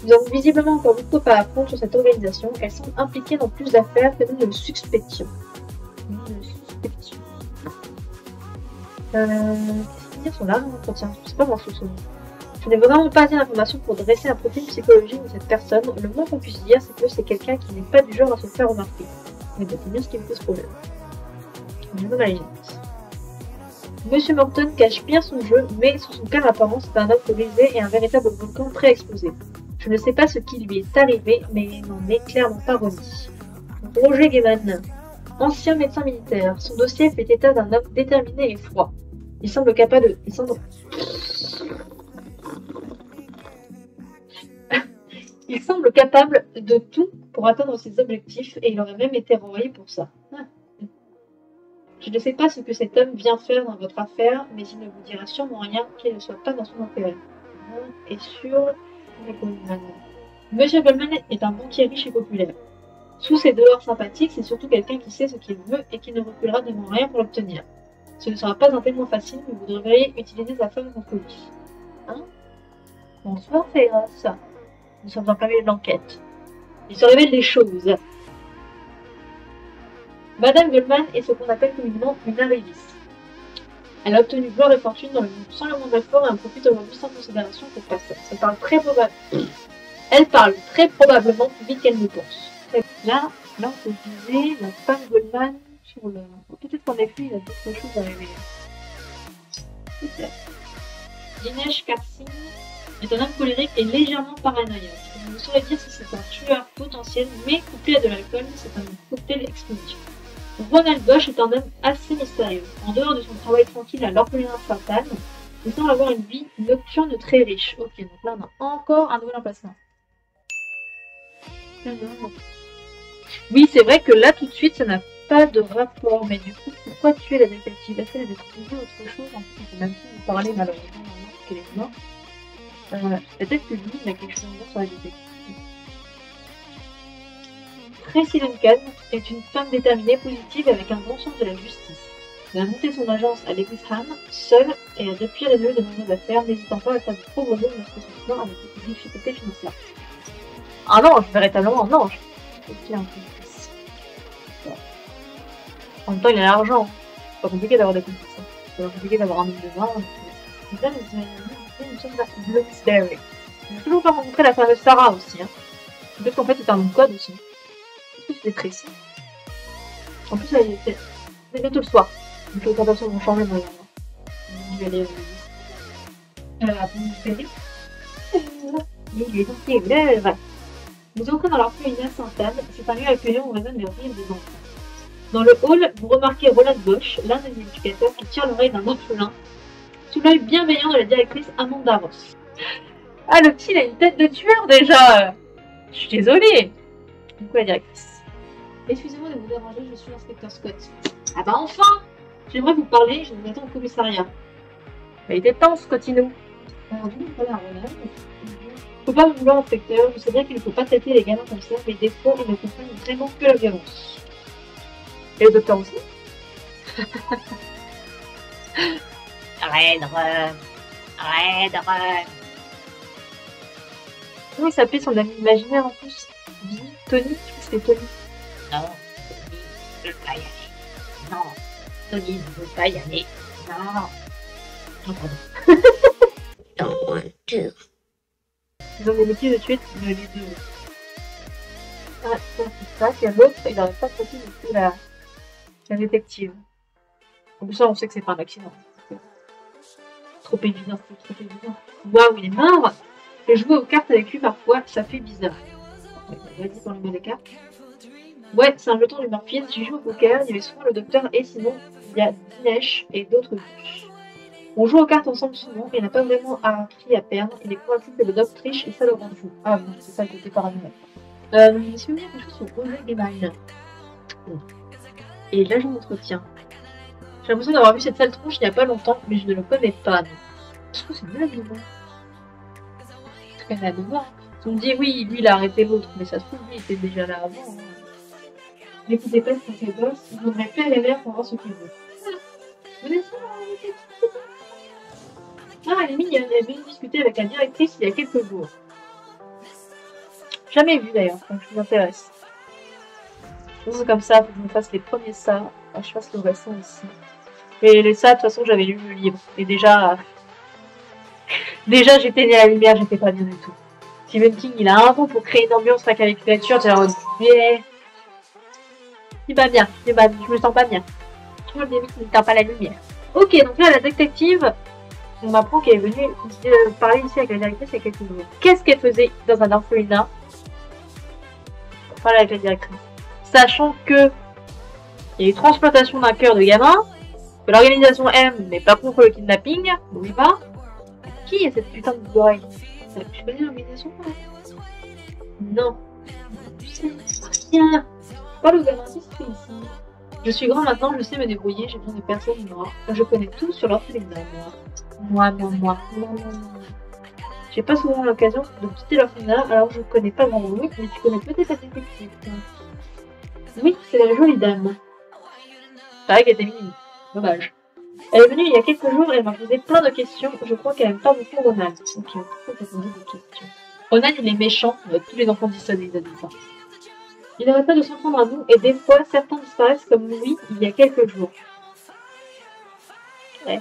Nous avons visiblement encore beaucoup à apprendre sur cette organisation. Elle semble impliquée dans plus d'affaires que nous ne le suspections. Qu'est-ce qu'il dit sur l'arme d'entretien? Je sais pas moi ce son. Je n'ai vraiment pas assez d'informations pour dresser un profil psychologique de cette personne. Le moins qu'on puisse dire, c'est que c'est quelqu'un qui n'est pas du genre à se faire remarquer. Mais bon, c'est bien ce qui me pose problème. Je me maline. Monsieur Morton cache bien son jeu, mais sous son calme apparent, c'est un homme brisé et un véritable volcan prêt à exploser. Je ne sais pas ce qui lui est arrivé, mais il n'en est clairement pas remis. Roger Gaiman, ancien médecin militaire. Son dossier fait état d'un homme déterminé et froid. Il semble capable de... Il semble capable de tout pour atteindre ses objectifs et il aurait même été renvoyé pour ça. Je ne sais pas ce que cet homme vient faire dans votre affaire, mais il ne vous dira sûrement rien qui ne soit pas dans son intérêt. Et sur... Monsieur Goldman est un banquier riche et populaire. Sous ses dehors sympathiques, c'est surtout quelqu'un qui sait ce qu'il veut et qui ne reculera devant rien pour l'obtenir. Ce ne sera pas un témoin facile, mais vous devriez utiliser sa femme contre lui. Hein? Bonsoir, Féroce. Nous sommes en plein milieu de l'enquête. Il se révèle des choses. Madame Goldman est ce qu'on appelle communément une arriviste. Elle a obtenu gloire et fortune dans le monde sans le moindre effort et en profite aujourd'hui sans considération pour personne. Elle parle très probablement plus vite qu'elle ne pense. Là, on se disait, la femme Goldman sur le... Peut-être qu'en effet, il y a d'autres choses à révéler. Peut-être. Dinesh Karsing est un homme colérique et légèrement paranoïaque. Je ne saurais dire si c'est un tueur potentiel, mais couplé à de l'alcool, c'est un cocktail explosif. Ronald Bosch est un homme assez mystérieux. En dehors de son travail tranquille à l'orphelinat Sainte-Anne, il semble avoir une vie nocturne très riche. Ok, donc là on a encore un nouvel emplacement. Oui, c'est vrai que là tout de suite ça n'a pas de rapport, mais du coup, pourquoi tuer la détective? Est-ce qu'elle avait trouvé autre chose? En fait, on peut même plus vous parler malheureusement qu'elle est morte. Peut-être que lui, il a quelque chose à dire sur la détective. Tracy Duncan est une femme déterminée, positive et avec un bon sens de la justice. Elle a monté son agence à Lewisham, seule, et a depuis résolu de nombreuses affaires, n'hésitant pas à faire du pro bono lorsque son client avait des difficultés financières. Un ange, véritablement un ange. C'est un peu triste. En même temps, il a l'argent. C'est pas compliqué d'avoir des complices. C'est pas compliqué d'avoir un homme de main. Et là, nous sommes à Bloomsbury. On n'a toujours pas rencontré la fameuse Sarah aussi. Hein. Peut-être qu'en fait, c'est un nom de code aussi. Est-ce que c'était précis? En plus, c'est bientôt le soir. Donc les tentations vont changer dans les moments. Je vais aller à Bloomsbury. Il est donc l'heure. Vous entrez dans l'orphelinat Sainte-Anne. C'est un lieu accueillant où résonnent les rires des enfants. Dans le hall, vous remarquez Roland Bosch, l'un des éducateurs qui tire l'oreille d'un orphelin, sous l'œil bienveillant de la directrice Amanda Ross. Ah, le petit, il a une tête de tueur déjà. Je suis désolée. Du coup, la directrice. Excusez-moi de vous déranger, je suis l'inspecteur Scott. Ah bah enfin! J'aimerais vous parler, je vous attends au commissariat. Bah, il était temps, Scottinou. Voilà, Roland. Faut pas me vouloir, inspecteur, je sais bien qu'il ne faut pas traiter les gamins comme ça, mais des fois, ils ne comprennent vraiment que la violence. Et le docteur aussi? Redrum. Comment il s'appelait son ami imaginaire en plus? Tony? Je crois que c'était Tony. Non, Tony ne veut pas y aller. Non, Tony ne veut pas y aller. Non. Non, pardon. Don't want to. Ils ont des métiers de tuer les deux. Ah, ça, c'est ça. Il y a l'autre, il n'arrête pas de passer du coup la détective. En plus, ça, on sait que c'est pas un accident. Trop évident, c'est trop évident. Waouh, il est mort! Et jouer aux cartes avec lui parfois, ça fait bizarre. On va dire dans le mot des cartes. Ouais, c'est un jeton du Murphy. J'y joue au poker, il y avait souvent le docteur et sinon, il y a Dinesh et d'autres juges. On joue aux cartes ensemble souvent et n'a pas vraiment appris à perdre. Il est convaincu que le doc triche et ça le rend fou. Ah bon, c'est ça le côté paranoïaque. Est-ce que vous dire quelque chose sur Roger Gebain? Et l'agent d'entretien. J'ai l'impression d'avoir vu cette sale tronche il n'y a pas longtemps, mais je ne le connais pas. Je trouve que c'est nul de moi. En tout cas, là de moi. On me dit oui, lui il a arrêté l'autre, mais ça se trouve, lui il était déjà là avant. Hein. N'écoutez pas ce qu'il boss, il voudrait faire les verres pour voir ce qu'il veut. Venez ça, ah, elle est mignonne, elle est venue discuter avec la directrice il y a quelques jours. Jamais vu d'ailleurs, donc je m'intéresse. C'est comme ça, faut que je me fasse les premiers ça, que je fasse le restant ici. Et les ça, de toute façon, j'avais lu le livre. Et déjà j'éteignais la lumière, j'étais pas bien du tout. Stephen King, il a un temps pour créer une ambiance avec la lecture, j'ai l'air de c'est pas bien, je me sens pas bien. Je le début qui n'éteint pas la lumière. Ok, donc là, la détective, on m'apprend qu'elle est venue parler ici avec la directrice il y a quelques jours. Qu'est-ce qu'elle faisait dans un orphelinat? Parler avec la directrice. Sachant que il y a eu transplantation d'un cœur de gamin, que l'organisation M n'est pas contre le kidnapping, n'oublie pas. Qui est cette putain de d'oreille? Tu connais l'organisation? Non. Tu sais, rien. Pas le gamin, qu'est-ce que tu fais ici? Je suis grand maintenant, je sais me débrouiller, j'ai besoin de personne, moi. Je connais tout sur l'orphelinat, moi. Moi. J'ai pas souvent l'occasion de quitter l'orphelinat, alors je connais pas grand monde, mais tu connais peut-être la détective. Oui, c'est la jolie dame. C'est vrai qu'elle était mignonne. Dommage. Elle est venue il y a quelques jours et elle m'a posé plein de questions. Je crois qu'elle aime pas beaucoup Ronald. Ok, pourquoi t'as posé des questions? Ronan, il est méchant avec tous les enfants d'Isson, ils adultes. Il n'arrête pas de s'en prendre à nous, et des fois, certains disparaissent comme lui il y a quelques jours. Ouais.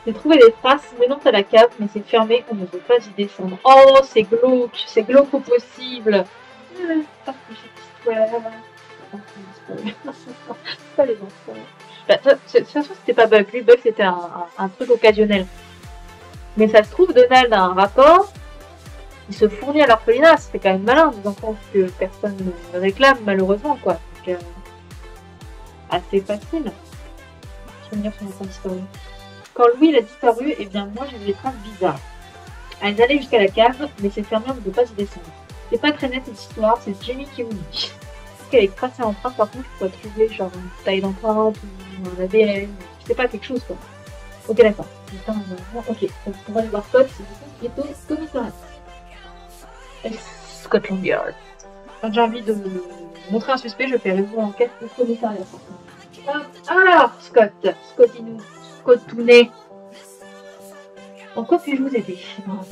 J'ai trouvé des traces menant à la cave, mais c'est fermé, on ne peut pas y descendre. Oh, c'est glauque au possible. Pas les enfants. Bah, de toute façon, c'était pas Bug. Lui, Bug, c'était un truc occasionnel. Mais ça se trouve, Donald a un rapport. Il se fournit à l'orphelinat. C'est quand même malin, des enfants que personne ne réclame, malheureusement, quoi. Donc, assez facile. Je vais me dire son enfant disparu. Quand Louis a disparu, eh bien, moi, j'ai vu des traces bizarres. Elles allaient jusqu'à la cave, mais c'est fermé, on ne peut pas y descendre. C'est pas très net cette histoire, c'est Jamie qui vous le dit. Qu'elle est tracée en train, par contre, je pourrais trouver genre une taille d'empreinte ou un ADN, je sais pas, quelque chose quoi. Ok, d'accord. Ok, donc on va aller voir Scott, c'est du coup qui est au commissariat. Scotland Yard. Quand j'ai envie de montrer un suspect, je fais résoudre l'enquête au commissariat. Alors, Scott, Scottounet. En quoi puis-je vous aider?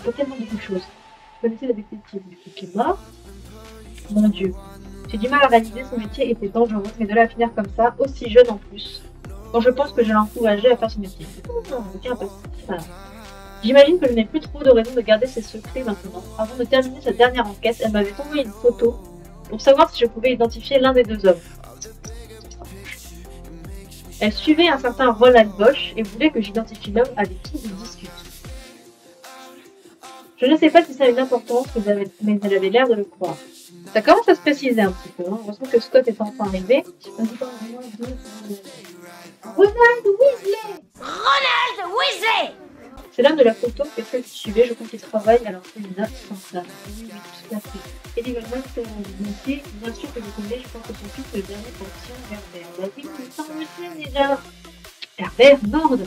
Pas tellement beaucoup de choses. Vous connaissez la détective qui est mort? Mon Dieu. J'ai du mal à réaliser son métier était dangereux, mais de la finir comme ça, aussi jeune en plus. Quand je pense que je l'ai encouragé à faire ce métier. Voilà. J'imagine que je n'ai plus trop de raison de garder ses secrets maintenant. Avant de terminer sa dernière enquête, elle m'avait envoyé une photo pour savoir si je pouvais identifier l'un des deux hommes. Elle suivait un certain Roland Bosch et voulait que j'identifie l'homme avec qui il discute. Je ne sais pas si ça a une importance, mais elle avait l'air de le croire. Ça commence à se préciser un petit peu. Hein. Heureusement que Scott est enfin arrivé. Ronald Weasley! Ronald Weasley! C'est l'homme de la photo que celle qui suivait. Je compte qu'il travaille à l'orphelinat sans ça. Oui, tout à fait. Et les Goldman, c'est un métier. Bien sûr que je connais. Je pense que son fils est le dernier fonction Herbert. Bah oui, mais ça on le sait déjà. Herbert Nord.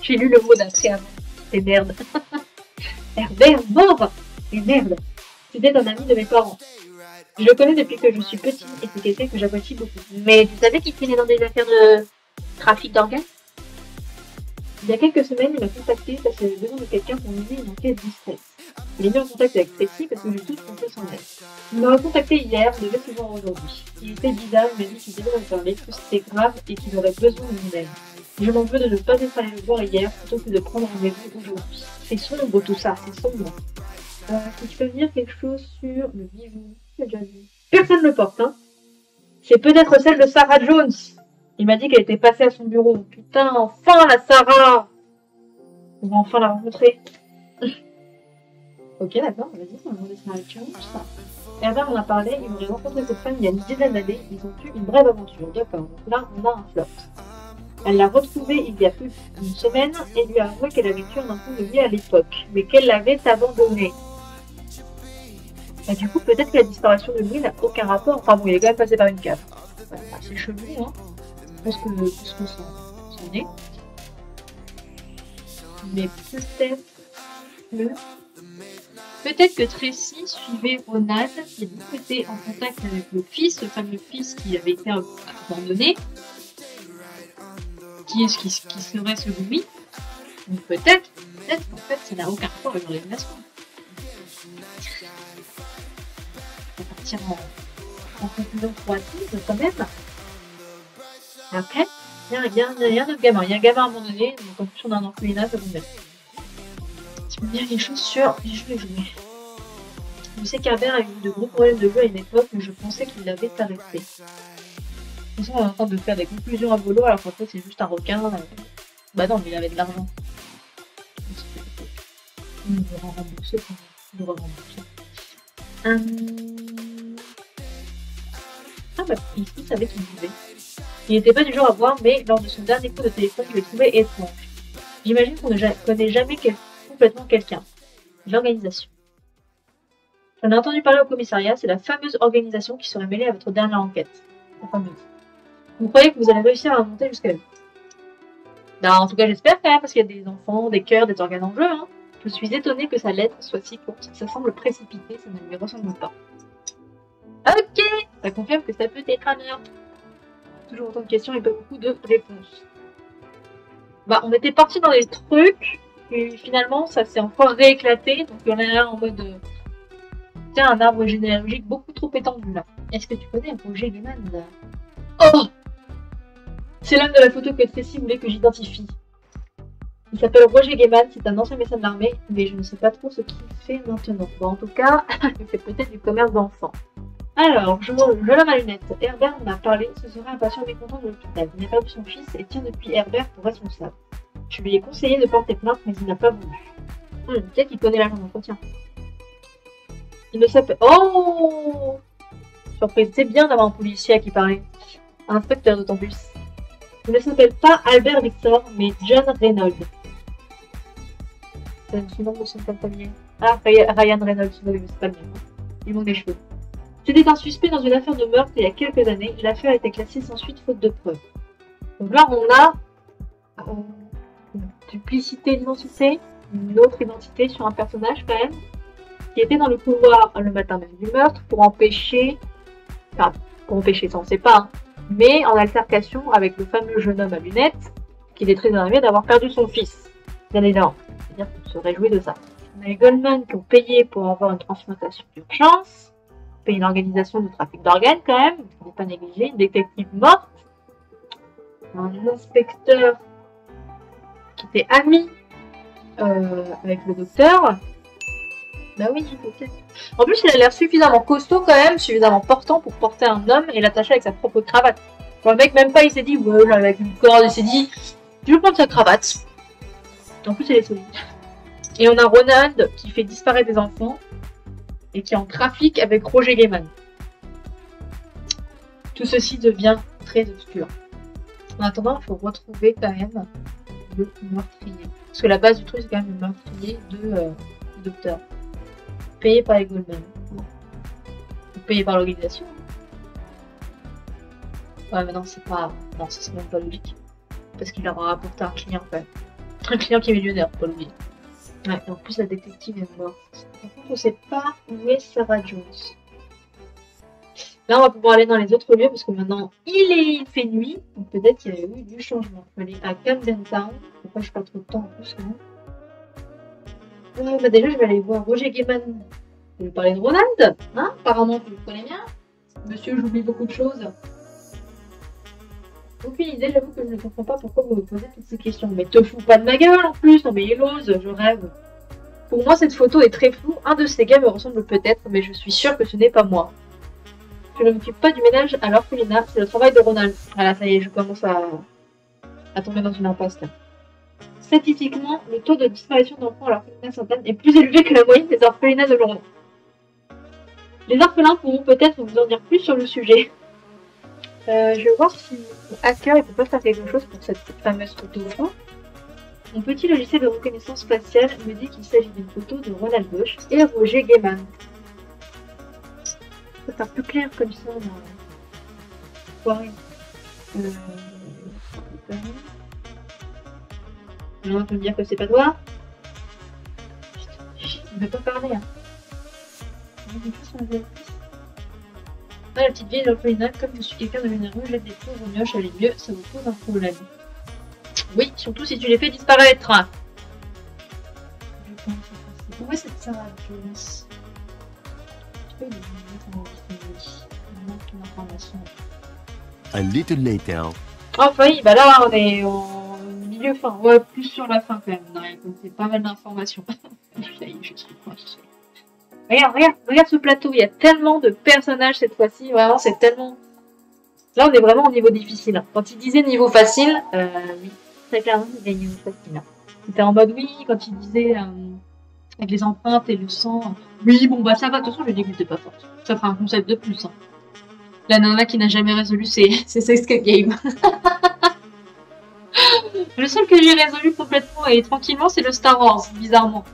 J'ai lu le mot d'après avant. C'est merde. Herbert mort. Et merde. C'était un ami de mes parents. Je le connais depuis que je suis petite et c'est quelqu'un que j'apprécie beaucoup. Mais tu savais qu'il traînait dans des affaires de trafic d'organes? Il y a quelques semaines, il m'a contacté parce qu'il avait besoin de quelqu'un pour mener une enquête discrète. Il est mis en contact avec Tracy parce que j'ai tout compté son aide. Il m'a contacté hier, devait se voir aujourd'hui. Il était bizarre, il m'a dit qu'il devait me parler, que c'était grave et qu'il aurait besoin de mon aide. Je m'en veux de ne pas être allé le voir hier plutôt que de prendre rendez-vous aujourd'hui. C'est sombre tout ça, c'est sombre. Est-ce que tu peux me dire quelque chose sur le bijou? J'ai déjà vu. Personne ne le porte, hein. C'est peut-être celle de Sarah Jones. Il m'a dit qu'elle était passée à son bureau. Putain, enfin la Sarah! On va enfin la rencontrer. Ok, d'accord, vas-y, on va demander Sarah Jones. Herbert en a parlé, il aurait rencontré cette femme il y a une dizaine d'années. Ils ont eu une brève aventure, d'accord. Donc là, on a un flop. Elle l'a retrouvée il y a plus d'une semaine et lui a avoué qu'elle avait tué un enfant de lui à l'époque, mais qu'elle l'avait abandonné. Et du coup, peut-être que la disparition de lui n'a aucun rapport. Enfin bon, il est quand même passé par une cave. Voilà, c'est chelou, hein. Je pense que tout s'en est. Mais peut-être que... Peut-être que Tracy suivait Ronald, qui était en contact avec le fils, le fameux fils qui avait été abandonné. Qui est-ce qui serait ce Louis? Donc peut-être qu'en fait, ça n'a aucun rapport avec l'organisation. On va partir en conclusion proactive quand même. Après, il y a un autre gamin. Il y a un gamin abandonné, donc en fonction d'un orphelinat, ça vous met. Tu peux me dire quelque chose sur les jeux et jouets. Je sais qu'Herbert a eu de gros problèmes de jeu à une époque, mais je pensais qu'il l'avait arrêté. De toute façon, on est en train de faire des conclusions à volo, alors qu'en fait, c'est juste un requin. Bah non, mais il avait de l'argent. Il nous aura remboursé. Ah bah, il savait qu'il vivait. Il n'était pas du genre à boire, mais lors de son dernier coup de téléphone, je l'ai trouvé étrange. J'imagine qu'on ne connaît jamais complètement quelqu'un. L'organisation. J'en ai entendu parler au commissariat, c'est la fameuse organisation qui serait mêlée à votre dernière enquête. La fameuse. Vous croyez que vous allez réussir à remonter jusqu'à eux? Ben, en tout cas, j'espère quand même, parce qu'il y a des enfants, des cœurs, des organes en jeu. Hein. Je suis étonnée que sa lettre soit si courte. Ça semble précipité, ça ne lui ressemble pas. Ok, ça confirme que ça peut être un heure. Toujours autant de questions et pas beaucoup de réponses. Bah, on était parti dans les trucs puis finalement, ça s'est encore rééclaté. Donc il y en a un en mode... tiens, un arbre généalogique beaucoup trop étendu là. Est-ce que tu connais Roger Gaiman là? Oh, c'est l'homme de la photo que Stacy voulait que j'identifie. Il s'appelle Roger Gaiman, c'est un ancien médecin de l'armée, mais je ne sais pas trop ce qu'il fait maintenant. Bon, en tout cas, il fait peut-être du commerce d'enfants. Alors, je l'homme à lunettes. Herbert m'a parlé, ce serait un patient mécontent de l'hôpital. Il a perdu son fils et tient depuis Herbert pour responsable. Je lui ai conseillé de porter plainte, mais il n'a pas voulu. Peut-être qu'il connaît l'agent d'entretien. Il ne s'appelle... Oh, surprise, c'est bien d'avoir un policier à qui parler. Un inspecteur d'autant plus. Il ne s'appelle pas Albert Victor, mais John Reynolds. C'est son nom de son famille. Ah, Ryan Reynolds, c'est pas le même. Il manque des cheveux. C'était un suspect dans une affaire de meurtre il y a quelques années. L'affaire a été classée sans suite faute de preuves. Donc là, on a une duplicité d'identité, une autre identité sur un personnage quand même, qui était dans le couloir le matin même du meurtre pour empêcher... Enfin, pour empêcher ça, on ne sait pas, hein, mais en altercation avec le fameux jeune homme à lunettes, qu'il est très énervé d'avoir perdu son fils. Bien évidemment. C'est-à-dire qu'il se réjouit de ça. On a les Goldman qui ont payé pour avoir une transplantation d'urgence, payé une organisation de trafic d'organes quand même, qui n'est pas négligé, une détective morte, un inspecteur qui était ami avec le docteur. Bah oui, ok. En plus, il a l'air suffisamment costaud quand même, suffisamment portant pour porter un homme et l'attacher avec sa propre cravate. Genre, le mec, même pas, il s'est dit, ouais, là, avec une corde, il s'est dit, je vais prendre sa cravate. En plus, elle est solide. Et on a Ronald qui fait disparaître des enfants et qui est en trafic avec Roger Gaiman. Tout ceci devient très obscur. En attendant, il faut retrouver quand même le meurtrier. Parce que la base du truc, c'est quand même le meurtrier du docteur. Payé par les Goldman. Ou payé par l'organisation. Ouais, mais non, c'est pas... Non, ça c'est même pas logique. Parce qu'il leur a rapporté un client quand même. Un client qui est millionnaire, pas l'oublier. Ouais, et en plus la détective est morte. Par contre, on sait pas où est Sarah Jones. Là, on va pouvoir aller dans les autres lieux parce que maintenant, il fait nuit. Donc peut-être qu'il y a eu du changement. On va aller à Camden Town. Pourquoi je perds trop de temps en plus, hein. Bah déjà, je vais aller voir Roger Gaiman. Je vais parler de Ronald. Hein, apparemment, tu le connais bien. Monsieur, j'oublie beaucoup de choses. Aucune idée, j'avoue que je ne comprends pas pourquoi vous me posez toutes ces questions. Mais te fous pas de ma gueule en plus, non mais Héloïse, je rêve. Pour moi, cette photo est très floue. Un de ces gars me ressemble peut-être, mais je suis sûre que ce n'est pas moi. Je ne m'occupe pas du ménage à l'orphelinat, c'est le travail de Ronald. Voilà, ça y est, je commence à tomber dans une impasse là. Statistiquement, le taux de disparition d'enfants à l'orphelinat Sainte-Anne est plus élevé que la moyenne des orphelinats de Londres. Les orphelins pourront peut-être vous en dire plus sur le sujet. Je vais voir si le hacker il peut pas faire quelque chose pour cette fameuse photo. Mon petit logiciel de reconnaissance faciale me dit qu'il s'agit d'une photo de Ronald Bush et Roger Gaiman. C'est un peu clair comme ça. Ouais. Non, on peut me dire que c'est pas toi. Il ne veut pas parler. Hein. Ah, la petite vieille l'orphelinat, comme je suis quelqu'un de généreux, j'aide des pauvres mioches à aller mieux, ça vous pose un problème. Oui, surtout si tu les fais disparaître. Je pense que c'est... Où est cette Sarah Jones? Je peux lui mettre en information. A little later. Enfin, oui, bah là, on est en milieu fin. Ouais, plus sur la fin quand même. Non, c'est pas mal d'informations. Ça y est, je suis coincée. Regarde ce plateau, il y a tellement de personnages cette fois-ci, vraiment c'est tellement... Là on est vraiment au niveau difficile. Quand il disait niveau facile, oui, très clairement il y a niveau facile. C'était en mode oui, quand il disait avec les empreintes et le sang, oui bon bah ça va, de toute façon je lui ai dit que j'étais pas forte. Ça fera un concept de plus. Hein. La nana qui n'a jamais résolu c'est Escape Game. Le seul que j'ai résolu complètement et tranquillement c'est le Star Wars, bizarrement.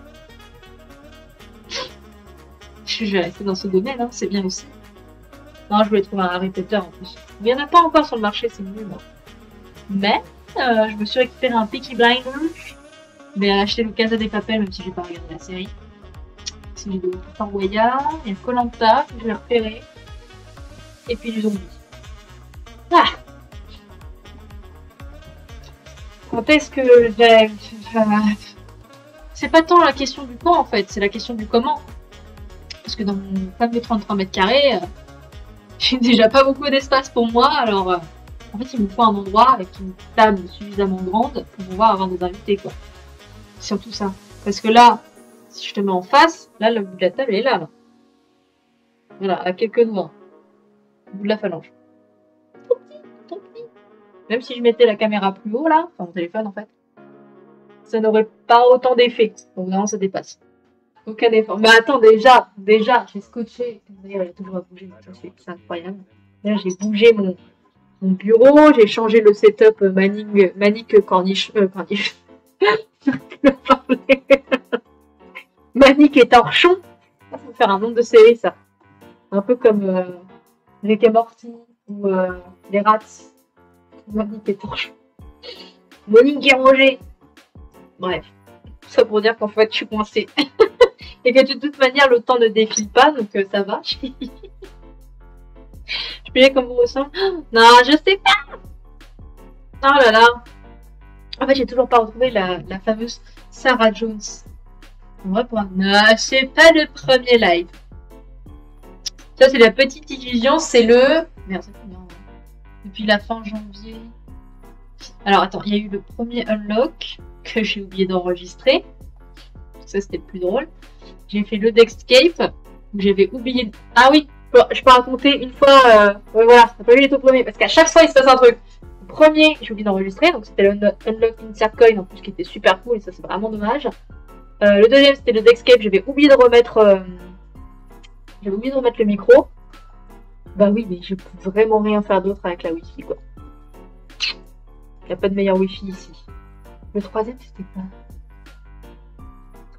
Je vais rester dans ce domaine, hein, c'est bien aussi. Non, je voulais trouver un Harry Potter en plus. Il n'y en a pas encore sur le marché, c'est nul. Hein. Mais, je me suis récupéré un Peaky Blinders. Je vais acheter le Casa des Papel, même si je n'ai pas regardé la série. C'est du Fort Boyard, il y a Koh-Lanta, que je vais repérer. Et puis du zombie. Ah! Quand est-ce que j'ai... c'est pas tant la question du quand en fait, c'est la question du comment. Parce que dans mon fameux 33 mètres carrés, j'ai déjà pas beaucoup d'espace pour moi, alors en fait il me faut un endroit avec une table suffisamment grande pour pouvoir avoir des invités quoi. Surtout ça. Parce que là, si je te mets en face, là le bout de la table est là. Voilà, à quelques doigts. Au bout de la phalange. Tout petit, tout petit. Même si je mettais la caméra plus haut là, enfin mon téléphone en fait, ça n'aurait pas autant d'effet. Donc vraiment ça dépasse. Aucun effort. Mais attends, déjà, j'ai scotché. D'ailleurs, il a toujours à bouger. C'est incroyable. Là, j'ai bougé mon bureau, j'ai changé le setup Manic Corniche. Manic et Torchon. Ça faut faire un nom de série, ça. Un peu comme Rick et Morty ou les Rats. Manic et Torchon. Monique et Roger. Bref. Tout ça pour dire qu'en fait, je suis coincée. Et que de toute manière, le temps ne défile pas, donc ça va. Je peux dire comment vous ressemble. Non, je sais pas. Oh là là. En fait, j'ai toujours pas retrouvé la fameuse Sarah Jones. On va voir. Non, c'est pas le premier live. Ça, c'est la petite illusion. C'est le... Merde, c'est combien? Depuis la fin janvier. Alors, attends. Il y a eu le premier unlock que j'ai oublié d'enregistrer. Ça, c'était le plus drôle. J'ai fait le Dexcape, où j'avais oublié... Ah oui, je peux raconter une fois... Ouais, voilà, t'as pas vu les tout premiers, parce qu'à chaque fois, il se passe un truc. Le premier, j'ai oublié d'enregistrer, donc c'était le Unlock Insert Coin, en plus, qui était super cool, et ça, c'est vraiment dommage. Le deuxième, c'était le Dexcape, j'avais oublié de remettre... le micro. Bah oui, mais je peux vraiment rien faire d'autre avec la Wi-Fi, quoi. Il n'y a pas de meilleur Wi-Fi ici. Le troisième, c'était quoi?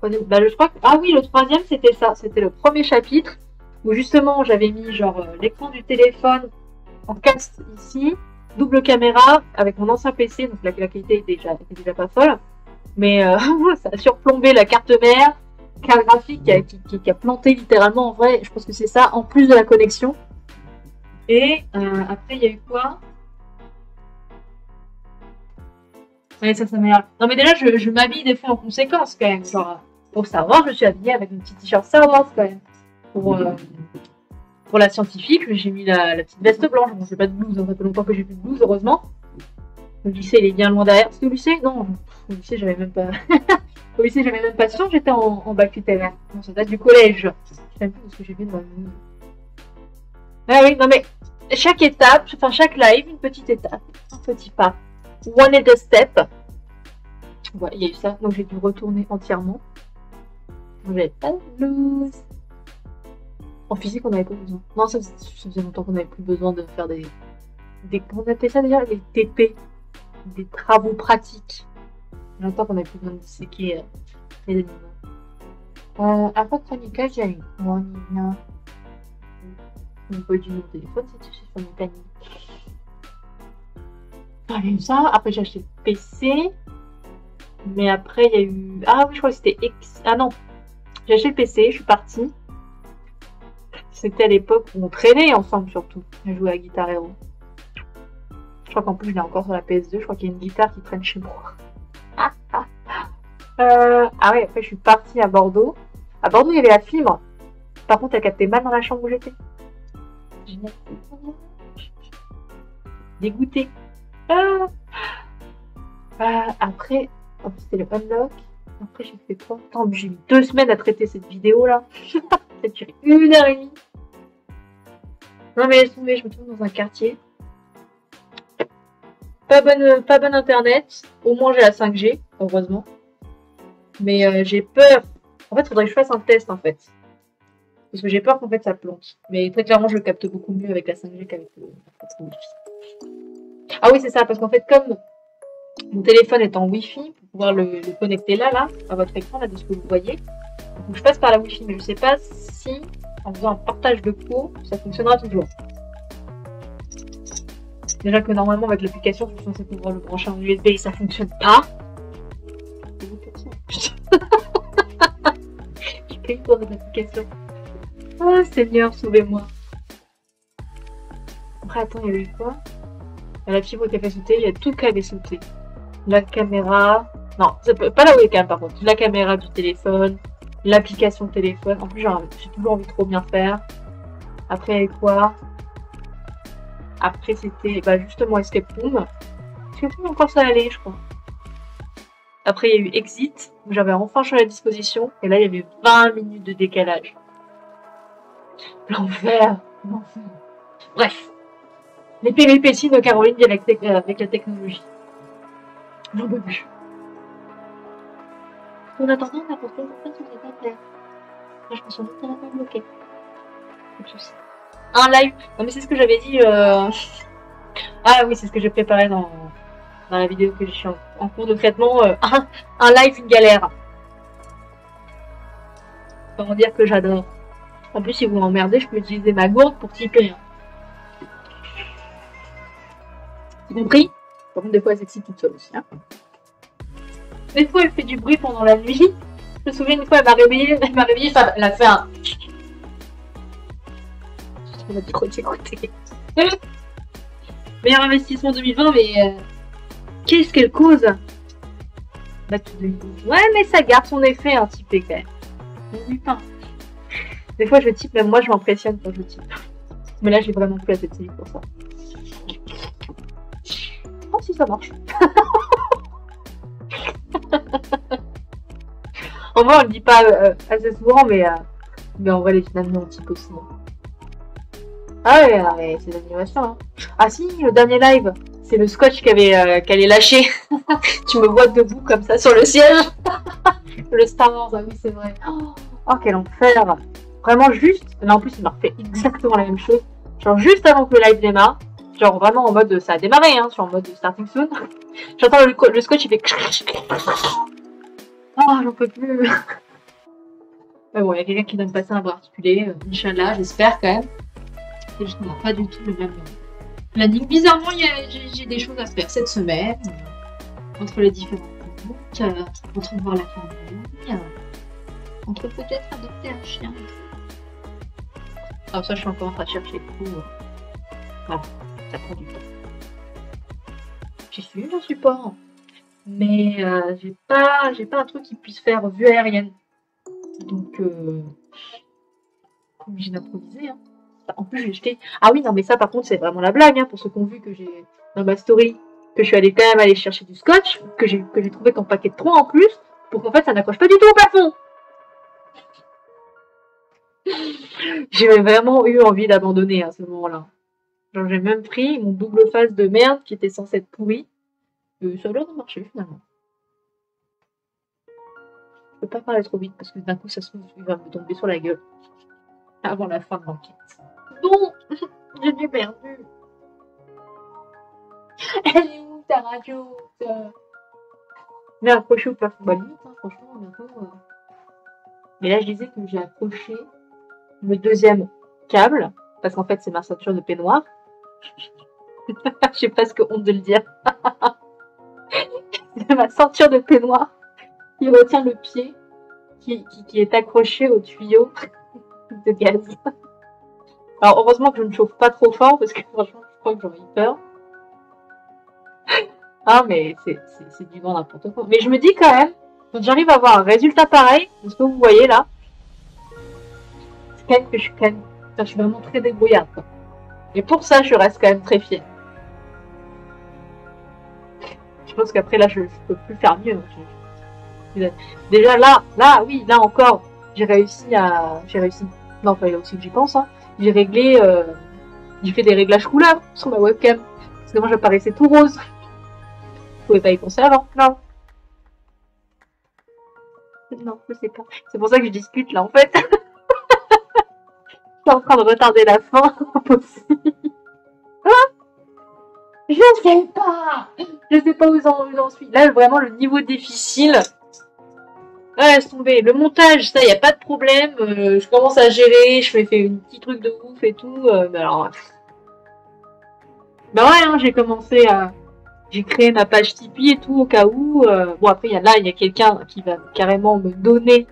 Bah, je crois que... Ah oui, le troisième, c'était ça. C'était le premier chapitre où justement j'avais mis genre l'écran du téléphone en cast ici, double caméra avec mon ancien PC, donc la qualité était déjà pas folle. Mais ça a surplombé la carte mère, carte graphique qui a planté littéralement en vrai. Je pense que c'est ça, en plus de la connexion. Et après, il y a eu quoi? Ouais, ça m'énerve. Non mais déjà, je m'habille des fois en conséquence quand même. Genre, pour Star Wars, je me suis habillée avec mon petit t-shirt Star Wars quand même. Pour la scientifique, j'ai mis la petite veste blanche. Bon, j'ai pas de blouse, ça fait longtemps que j'ai plus de blouse, heureusement. Le lycée, il est bien loin derrière. C'était au lycée? Non, au lycée, j'avais même pas... au lycée, j'avais même pas sûr, j'étais en bac littéraire. Non, ça date du collège. Je sais même plus ce que j'ai vu dans le... Ah oui, non mais, chaque étape, enfin chaque live, une petite étape, un petit pas. One at a step. Ouais, il y a eu ça, donc j'ai dû retourner entièrement. J'avais pas de blouse. En physique, on n'avait pas besoin. Non, ça faisait longtemps qu'on n'avait plus besoin de faire des... Comment on appelle ça déjà? Les TP. Des travaux pratiques. Il y a longtemps qu'on n'avait plus besoin de disséquer les animaux. Après Chronica, j'ai eu. Bon, on y vient. On peut du numéro de téléphone, c'est sur mon planning. J'ai eu ça. Après, j'ai acheté le PC. Mais après, il y a eu... Ah oui, je crois que c'était X... Ah non. J'ai acheté le PC, je suis partie. C'était à l'époque où on traînait ensemble surtout. Je jouais à Guitar Hero. Je crois qu'en plus, je l'ai encore sur la PS2. Je crois qu'il y a une guitare qui traîne chez moi. Ah oui, après, je suis partie à Bordeaux. À Bordeaux, il y avait la fibre. Par contre, elle captait mal dans la chambre où j'étais. Dégoûtée. Après, c'était le unlock. Après, j'ai fait quoi? Attends, j'ai mis 2 semaines à traiter cette vidéo là. Ça a duré 1h30. Non, mais laisse tomber, je me trouve dans un quartier. Pas bonne internet. Au moins, j'ai la 5G, heureusement. Mais j'ai peur. En fait, il faudrait que je fasse un test en fait. Parce que j'ai peur qu'en fait ça plante. Mais très clairement, je le capte beaucoup mieux avec la 5G qu'avec le Wi-Fi. Ah oui, c'est ça, parce qu'en fait, comme mon téléphone est en Wi-Fi, pour pouvoir le connecter là, à votre écran, là, de ce que vous voyez. Donc je passe par la Wi-Fi, mais je sais pas si, en faisant un partage de cours, ça fonctionnera toujours. Déjà que normalement, avec l'application, je suis censée pouvoir le brancher en USB et ça fonctionne pas. J'ai payé pour cette application. Oh Seigneur, sauvez-moi. Après, attends, il y a eu quoi? La fibre qui avait sauté, il y a tout qui avait sauté. La caméra, Non, pas la webcam par contre. La caméra du téléphone, l'application de téléphone. En plus, j'ai toujours envie de trop bien faire. Après quoi? Après, c'était justement Escape Room. Escape Room, encore ça allait, je crois. Après, il y a eu Exit, où j'avais enfin changé la disposition. Et là, il y avait 20 minutes de décalage. L'enfer. Bref. Les péripéties de Caroline avec la technologie. J'en peux plus. En attendant, on a posté une fois sur les affaires. Moi, je me suis dit que ça va pas bloquer. Pas de soucis. Un live. Non, mais c'est ce que j'avais dit. Ah oui, c'est ce que j'ai préparé dans la vidéo que je suis en cours de traitement. Un live, une galère. Comment dire que j'adore. En plus, si vous m'emmerdez, je peux utiliser ma gourde pour typer. T'as compris? Par contre, des fois, elle s'excite toute seule aussi. Hein. Des fois, elle fait du bruit pendant la nuit. Je me souviens une fois, elle m'a réveillée, elle a fait un... Elle m'a dit trop t'écouter. Meilleur investissement 2020, mais qu'est-ce qu'elle cause? Ouais, mais ça garde son effet, un typé quand même. Putain. Des fois, je type, même moi, je m'impressionne quand je type. Mais là, j'ai vraiment plus assez de télé pour ça. Oh, si ça marche. En vrai, on le dit pas assez souvent, mais en vrai, les finalement, on type aussi. Ah ouais, c'est l'animation. Hein. Ah si, le dernier live, c'est le scotch qu'elle est lâché. Tu me vois debout comme ça sur le siège. Le Star Wars, ah oui, c'est vrai. Oh, quel enfer. Vraiment juste. Là, en plus, il m'a refait exactement la même chose. Genre, juste avant que le live démarre. Genre, vraiment en mode. Ça a démarré, hein, sur en mode starting soon. J'entends le scotch, il fait. Oh, j'en peux plus. Mais bon, il y a quelqu'un qui doit me passer un bras articulé. Inch'Allah, j'espère quand même. Et je n'ai pas du tout le même planning. Bizarrement, j'ai des choses à faire cette semaine. Entre les différentes routes, entre voir la famille, entre peut-être adopter un chien. Alors ça, je suis encore en train de chercher le coup. Voilà, ça prend du temps. J'en suis pas. Mais j'ai pas un truc qui puisse faire vue aérienne. Donc, j'ai improvisé. Hein. En plus, j'ai jeté. Ah oui, non, mais ça, par contre, c'est vraiment la blague. Hein, pour ceux qui ont vu que j'ai dans ma story, que je suis allée quand même aller chercher du scotch, que j'ai trouvé qu'en paquet de 3 en plus, pour qu'en fait, ça n'accroche pas du tout au plafond. J'ai vraiment eu envie d'abandonner à ce moment-là. Genre, j'ai même pris mon double face de merde qui était censé être pourri. Ça a l'air de marcher finalement. Je peux pas parler trop vite parce que d'un coup, ça se trouve, il va me tomber sur la gueule. Avant la fin de l'enquête. Bon, je l'ai perdu. Elle est où ta radio? Mais accroché au plafond, bah limite, hein, franchement, bientôt. Mais là, je disais que j'ai accroché le deuxième câble, parce qu'en fait, c'est ma ceinture de peignoir. J'ai presque honte de le dire. C'est ma ceinture de peignoir qui retient le pied qui est accroché au tuyau de gaz. Alors, heureusement que je ne chauffe pas trop fort, parce que franchement, je crois que j'aurais eu peur. Ah, mais c'est du grand n'importe quoi. Mais je me dis quand même, quand j'arrive à avoir un résultat pareil, de ce que vous voyez là, c'est quand même que je suis vraiment très débrouillarde. Quoi. Et pour ça, je reste quand même très fière. Je pense qu'après là, je peux plus faire mieux. Déjà là, oui, là encore, j'ai réussi. Non, pas aussi que j'y pense. Hein. J'ai réglé, j'ai fait des réglages couleurs sur ma webcam. Parce que moi, j'apparaissais tout rose. Je pouvais pas y penser avant. Non, je sais pas. C'est pour ça que je discute là, en fait. Je suis en train de retarder la fin possible. Je sais pas où j'en suis. Là, vraiment, le niveau difficile. Ouais, laisse tomber. Le montage, ça, y a pas de problème. Je commence à gérer, je fais un petit truc de ouf et tout. Mais alors... Bah ouais, hein, j'ai créé ma page Tipeee et tout, au cas où. Bon, après, il y a quelqu'un qui va carrément me donner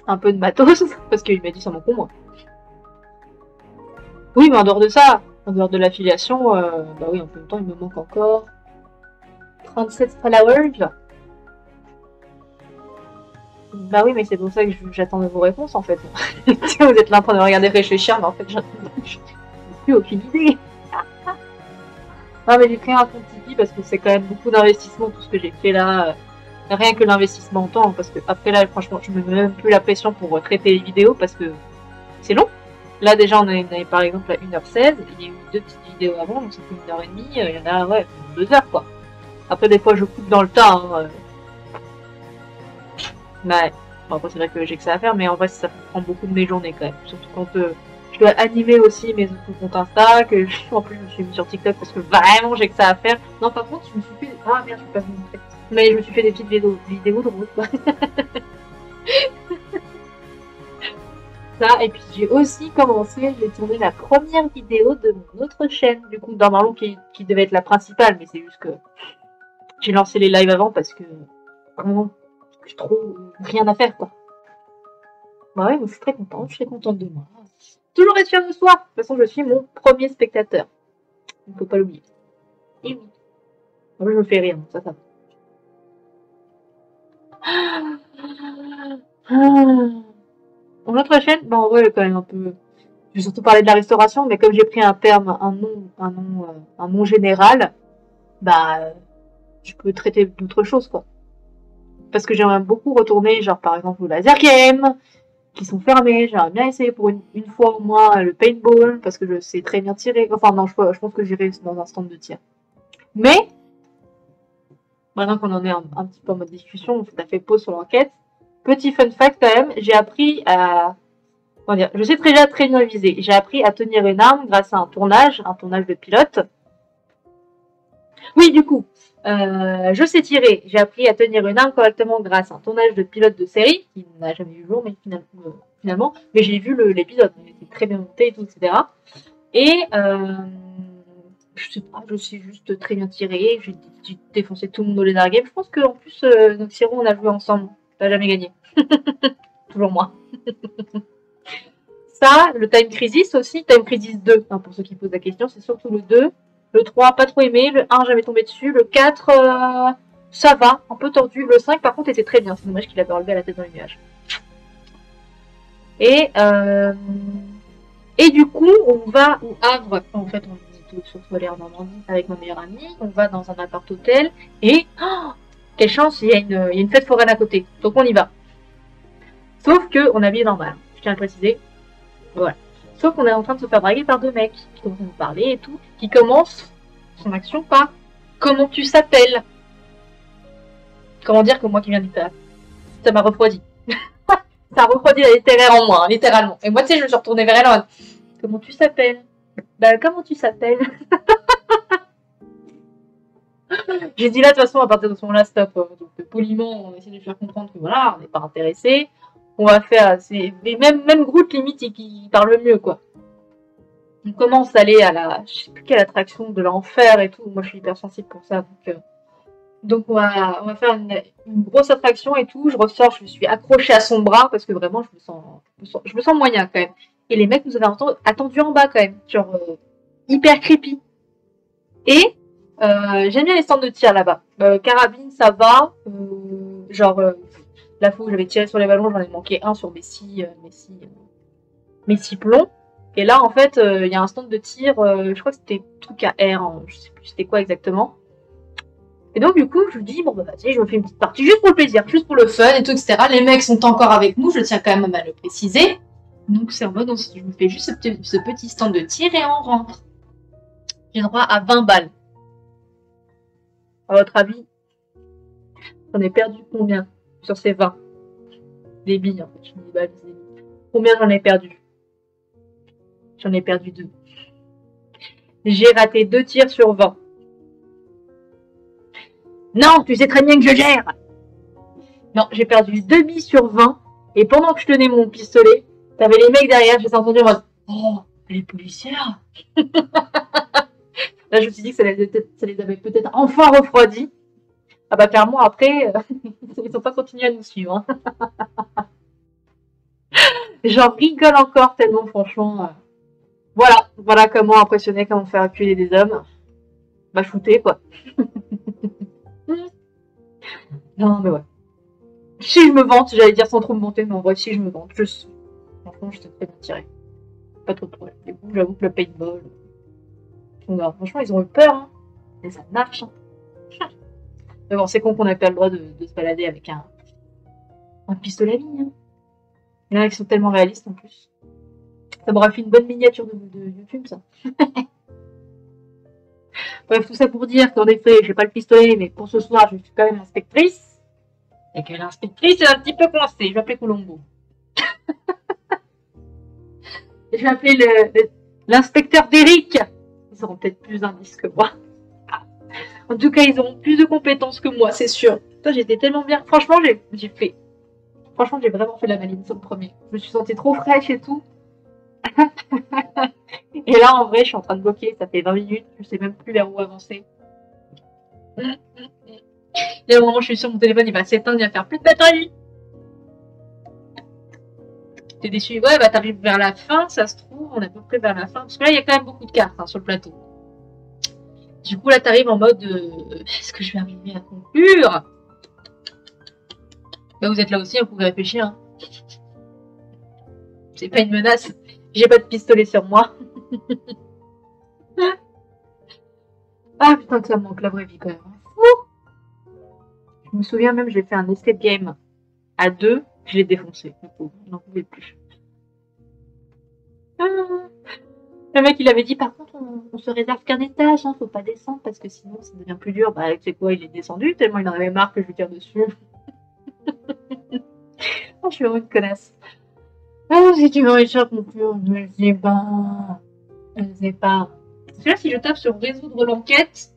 un peu de matos, parce qu'il m'a dit ça m'encombre. Oui, mais en dehors de ça, en dehors de l'affiliation, bah oui, en même temps, il me manque encore 37 followers. Bah oui, mais c'est pour ça que j'attends de vos réponses en fait. Vous êtes là en train de regarder réfléchir, mais en fait, j'ai plus aucune idée. Non, mais j'ai créé un compte Tipeee parce que c'est quand même beaucoup d'investissement, tout ce que j'ai fait là. Rien que l'investissement en temps, parce que après là, franchement, je me mets même plus la pression pour traiter les vidéos parce que c'est long. Là, déjà, on avait par exemple à 1h16, il y a eu 2 petites vidéos avant, donc ça fait 1h30, il y en a, ouais, 2 heures quoi. Après, des fois, je coupe dans le tas. Hein. Ouais. Bon, après, c'est vrai que j'ai que ça à faire, mais en vrai, ça prend beaucoup de mes journées quand même. Surtout quand je dois animer aussi mes autres comptes Insta, que en plus, je me suis mis sur TikTok parce que vraiment, j'ai que ça à faire. Non, par contre, je me suis fait. Ah merde, je peux pas vous montrer. Mais je me suis fait des petites vidéos drôles, quoi. Ça, et puis j'ai aussi commencé, j'ai tourné la première vidéo de mon autre chaîne, du coup, normalement, qui devait être la principale, mais c'est juste que j'ai lancé les lives avant parce que vraiment, j'ai trop rien à faire, quoi. Bah ouais, moi, je suis très contente de moi. Toujours être fière de soi. De toute façon, je suis mon premier spectateur. Il ne faut pas l'oublier. Et oui. En plus, je me fais rire, ça va. Mon autre chaîne, bah en vrai, elle est quand même un peu. Je vais surtout parler de la restauration, mais comme j'ai pris un terme, un nom général, bah, je peux traiter d'autres choses, quoi. Parce que j'aimerais beaucoup retourner, genre par exemple au laser game, qui sont fermés. J'aimerais bien essayer pour une fois au moins le paintball, parce que je sais très bien tirer. Enfin non, je pense que j'irai dans un stand de tir. Mais, maintenant qu'on en est un petit peu en mode discussion, on a fait pause sur l'enquête. Petit fun fact quand même, j'ai appris à... Comment dire, je sais déjà très bien viser. J'ai appris à tenir une arme grâce à un tournage de pilote. Oui, du coup, je sais tirer. J'ai appris à tenir une arme correctement grâce à un tournage de pilote de série, qui n'a jamais eu jour, mais finalement. Mais j'ai vu l'épisode, il était très bien monté et tout, etc. Et je sais pas, je sais juste très bien tirer. J'ai défoncé tout le monde au Lézard Game. Je pense qu'en plus, notre Siro, on a joué ensemble. T'as jamais gagné. Toujours moi. Ça, le Time Crisis aussi, Time Crisis 2, hein, pour ceux qui posent la question, c'est surtout le 2. Le 3, pas trop aimé. Le 1, jamais tombé dessus. Le 4, ça va, un peu tordu. Le 5, par contre, était très bien. C'est dommage qu'il avait relevé à la tête dans les nuages. Et du coup, on va au Havre. En fait, on est surtout allé en Normandie avec ma meilleure amie. On va dans un appart-hôtel. Et, oh, quelle chance, il y a une fête foraine à côté. Donc on y va. Sauf qu'on est habillé normal. Je tiens à le préciser. Voilà. Sauf qu'on est en train de se faire draguer par 2 mecs qui commencent à nous parler et tout, qui commencent son action par comment tu s'appelles. Comment dire que moi qui viens du théâtre, ça m'a refroidi. Ça a refroidi la littéraire en moi, hein, littéralement. Et moi, tu sais, je me suis retournée vers elle en mode comment tu s'appelles? Bah, comment tu s'appelles? J'ai dit là, de toute façon, à partir de ce moment-là, stop. Donc, poliment, on essaie de lui faire comprendre que voilà, on n'est pas intéressé. On va faire. Mais même Groot, limite, il parle mieux, quoi. On commence à aller à la. Je sais plus quelle attraction de l'enfer et tout. Moi, je suis hyper sensible pour ça. Donc on va faire une grosse attraction et tout. Je ressors, je me suis accrochée à son bras parce que vraiment, je me sens moyen quand même. Et les mecs nous avaient attendu en bas quand même. Genre, hyper creepy. Et j'aime bien les stands de tir là-bas. Carabine, ça va. La fois où j'avais tiré sur les ballons, j'en ai manqué un sur mes 6 plombs. Et là, en fait, il y a un stand de tir, je crois que c'était truc à air, hein, je sais plus c'était quoi exactement. Et donc, du coup, je me dis, bon, bah, vas-y, je me fais une petite partie juste pour le plaisir, juste pour le fun et tout, etc. Les mecs sont encore avec nous, je tiens quand même à le préciser. Donc, c'est en mode, je me fais juste ce petit stand de tir et on rentre. J'ai droit à 20 balles. À votre avis, j'en ai perdu combien sur ces 20? Des billes, en fait. Je me dis, bah, des billes. Combien j'en ai perdu? J'en ai perdu 2. J'ai raté 2 tirs sur 20. Non, tu sais très bien que je gère. Non, j'ai perdu 2 billes sur 20. Et pendant que je tenais mon pistolet, t'avais les mecs derrière, j'ai entendu en mode oh, les policières. Là, je me suis dit que ça les avait peut-être enfin refroidis. Ah bah clairement, après, ils n'ont pas continué à nous suivre. Hein. J'en rigole encore tellement, franchement. Voilà comment impressionner, comment faire reculer des hommes. Bah shooter, quoi. Non, mais ouais. Si je me vante, j'allais dire sans trop me vanter, mais en vrai, si je me vante, franchement, je sais très bien tirer. Pas trop de problème. Du coup, j'avoue que le paintball. Franchement, ils ont eu peur, hein. Mais ça marche, hein. Mais bon, c'est con qu'on n'a pas le droit de se balader avec un pistolet à mine, hein. Il y en a qui sont tellement réalistes en plus. Ça m'aurait fait une bonne miniature de YouTube, ça. Bref, tout ça pour dire qu'en effet, j'ai pas le pistolet, mais pour ce soir, je suis quand même inspectrice. Et que l'inspectrice est un petit peu coincée. Je vais appeler Colombo. Je vais appeler l'inspecteur d'Eric. Ils auront peut-être plus d'indices que moi. En tout cas, ils auront plus de compétences que moi, c'est sûr. Putain, j'étais tellement bien. Franchement, j'ai vraiment fait la maline sur le premier. Je me suis sentie trop fraîche et tout. Et là, en vrai, je suis en train de bloquer. Ça fait 20 minutes. Je sais même plus vers où avancer. Et au moment où je suis sur mon téléphone, il va s'éteindre, il va faire plus de batterie. T'es déçu? Ouais, bah t'arrives vers la fin, ça se trouve, on est à peu près vers la fin. Parce que là, il y a quand même beaucoup de cartes hein, sur le plateau. Du coup, là, t'arrives en mode est-ce que je vais arriver à conclure? Bah, vous êtes là aussi, vous pouvez réfléchir. Hein. C'est pas une menace. J'ai pas de pistolet sur moi. Ah putain, que ça me manque la vraie vie quand même. Je me souviens même, j'ai fait un escape game à 2, je l'ai défoncé. Je n'en pouvais plus. Ah. Le mec, il avait dit, par contre, on se réserve qu'un étage, hein, faut pas descendre parce que sinon ça devient plus dur. Bah, c'est quoi, il est descendu tellement il en avait marre que je lui tire dessus. Oh, je suis vraiment une connasse. Ah, si tu veux réussir à conclure, je ne sais pas. Je ne sais pas. Parce que là, si je tape sur résoudre l'enquête,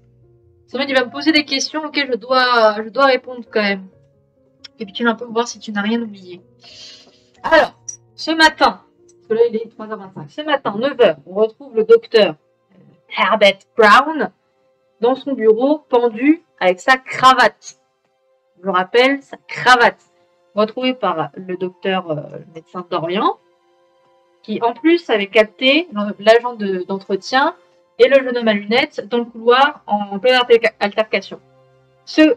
ça va, il va me poser des questions auxquelles je dois répondre quand même. Et puis tu vas un peu voir si tu n'as rien oublié. Alors, ce matin, parce que là il est 3h25, ce matin, 9h, on retrouve le docteur Herbert Brown dans son bureau, pendu avec sa cravate. Je le rappelle, sa cravate. Retrouvé par le docteur, le médecin d'Orient, qui en plus avait capté l'agent d'entretien et le jeune homme à lunettes dans le couloir en pleine altercation. Ce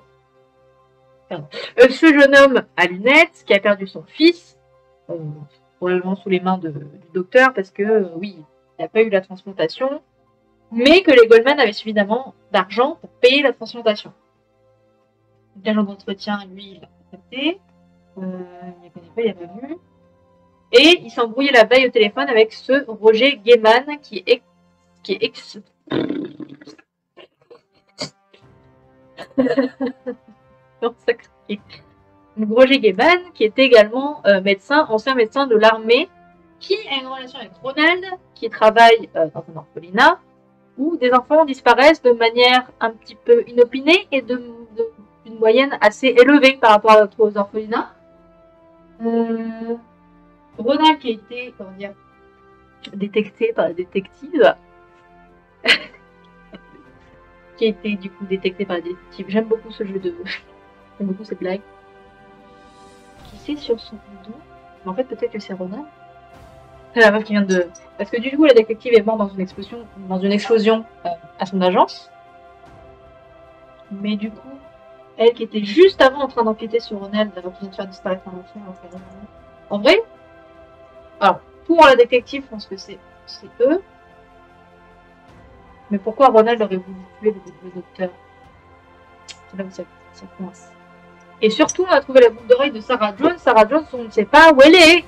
jeune homme à lunettes qui a perdu son fils, probablement sous les mains du docteur, parce que oui, il n'a pas eu la transplantation, mais que les Goldman avaient suffisamment d'argent pour payer la transplantation. L'agent d'entretien, lui, il l'a contacté, il ne connaît pas, il n'a pas vu, et il s'est embrouillé la veille au téléphone avec ce Roger Gaiman qui est Roger Gaiman, qui est également ancien médecin de l'armée, qui a une relation avec Ronald, qui travaille dans un orphelinat, où des enfants disparaissent de manière un petit peu inopinée et d'une moyenne assez élevée par rapport à d'autres orphelinats. Ronald qui a été, détecté par la détective, qui a été du coup détecté par la détective. J'aime beaucoup ce jeu de... J'aime beaucoup cette blague. Qui c'est sur son dos? Mais en fait, peut-être que c'est Ronald. C'est la meuf qui vient de... Parce que du coup, la détective est morte dans une explosion à son agence. Mais du coup, elle qui était juste avant en train d'enquêter sur Ronald, avant qu'il vienne de faire disparaître un enfant. En vrai, alors, pour la détective, je pense que c'est eux. Mais pourquoi Ronald aurait voulu tuer le docteur? C'est là où ça coince. Et surtout, on a trouvé la boucle d'oreille de Sarah Jones. Sarah Jones, on ne sait pas où elle est.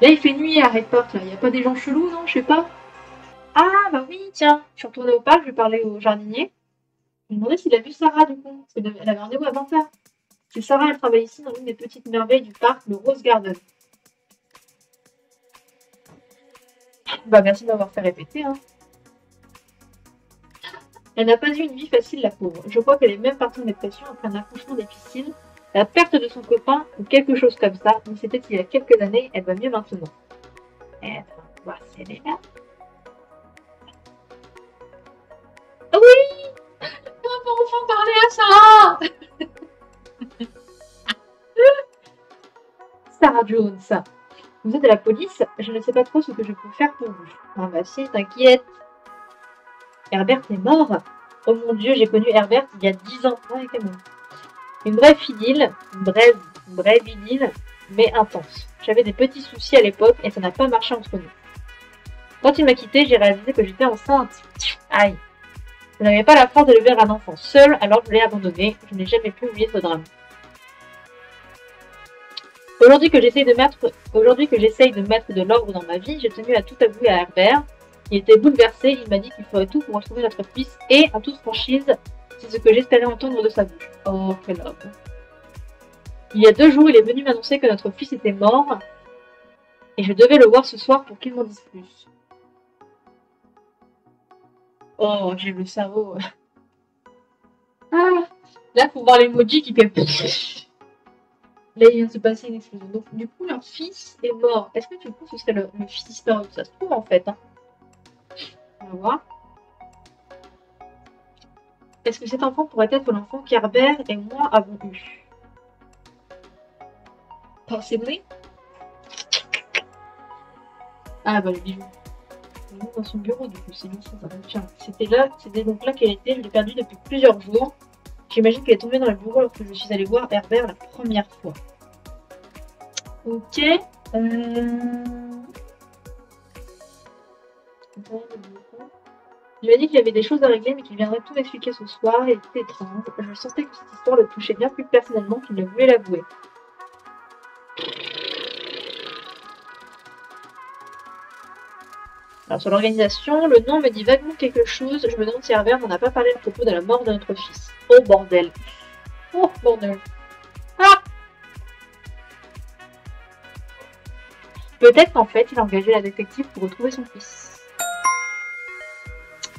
Là, il fait nuit à Red Park. Il n'y a pas des gens chelous, non? Je sais pas. Ah, bah oui, tiens. Je suis retournée au parc, je vais parler au jardinier. Je me demandais s'il a vu Sarah, du coup. Parce qu'elle avait rendez-vous à 20h. C'est Sarah, elle travaille ici dans une des petites merveilles du parc, le Rose Garden. Bah, merci de m'avoir fait répéter, hein. Elle n'a pas eu une vie facile, la pauvre. Je crois qu'elle est même partie en dépression après un accouchement difficile, la perte de son copain ou quelque chose comme ça. Mais c'était il y a quelques années, elle va mieux maintenant. Eh ben, bah, c'est là. Oui! On va enfin parler à Sarah! Sarah Jones. Vous êtes de la police? Je ne sais pas trop ce que je peux faire pour vous. Ah bah si, t'inquiète. Herbert est mort. Oh mon dieu, j'ai connu Herbert il y a 10 ans. Ouais, quand même. Une vraie idylle, une vraie idylle, mais intense. J'avais des petits soucis à l'époque et ça n'a pas marché entre nous. Quand il m'a quitté, j'ai réalisé que j'étais enceinte. Aïe. Je n'avais pas la force d'élever un enfant seul, alors je l'ai abandonné. Je n'ai jamais pu oublier ce drame. Aujourd'hui que j'essaye de mettre de l'ordre dans ma vie, j'ai tenu à tout avouer à Herbert. Il était bouleversé, il m'a dit qu'il ferait tout pour retrouver notre fils et, en toute franchise, c'est ce que j'espérais entendre de sa bouche. Oh, quel homme. Il y a 2 jours, il est venu m'annoncer que notre fils était mort et je devais le voir ce soir pour qu'il m'en dise plus. Oh, j'ai le cerveau. Ah, là, faut voir l'emoji qui fait... Là, il vient de se passer une explosion. Donc, du coup, leur fils est mort. Est-ce que du coup, ce serait le fils disparu? Ça se trouve, en fait. Hein. On va voir. Est-ce que cet enfant pourrait être l'enfant qu'Herbert et moi avons eu? Possibly. Ah, bah, le bijou. Dans son bureau, du coup, c'est lui, c'était donc là qu'elle était. Je l'ai perdue depuis plusieurs jours. J'imagine qu'elle est tombée dans le bureau lorsque je suis allée voir Herbert la première fois. Ok. Il m'a dit qu'il y avait des choses à régler, mais qu'il viendrait tout m'expliquer ce soir. Et c'était étrange. Je sentais que cette histoire le touchait bien plus personnellement qu'il ne voulait l'avouer. Alors sur l'organisation, le nom me dit vaguement quelque chose. Je me demande si Herbert n'en a pas parlé à propos de la mort de notre fils. Oh bordel. Oh bordel. Ah. Peut-être qu'en fait, il a engagé la détective pour retrouver son fils.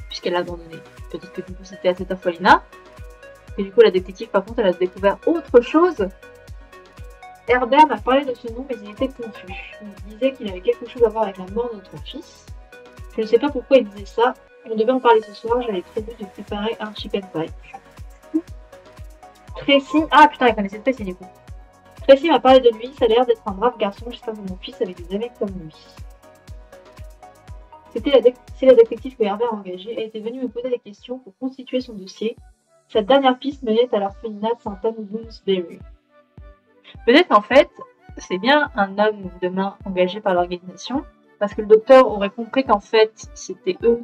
Puisqu'elle l'a abandonné. Peut-être que du coup c'était à cette orphelinat. Et du coup la détective par contre elle a découvert autre chose. Herbert m'a parlé de ce nom mais il était confus. Il disait qu'il avait quelque chose à voir avec la mort de notre fils. Je ne sais pas pourquoi il disait ça. On devait en parler ce soir, j'avais prévu de préparer un chicken pie. Tracy... Ah putain, elle connaissait Tracy du coup. Tracy m'a parlé de lui, ça a l'air d'être un brave garçon, j'espère que mon fils avait des amis comme lui. C'est la détective que Herbert a engagée, elle était venue me poser des questions pour constituer son dossier. Cette dernière piste menait à l'orphelinat Saint-Anne-Bloomsbury. Peut-être en fait, c'est bien un homme de main engagé par l'organisation, parce que le docteur aurait compris qu'en fait, c'était eux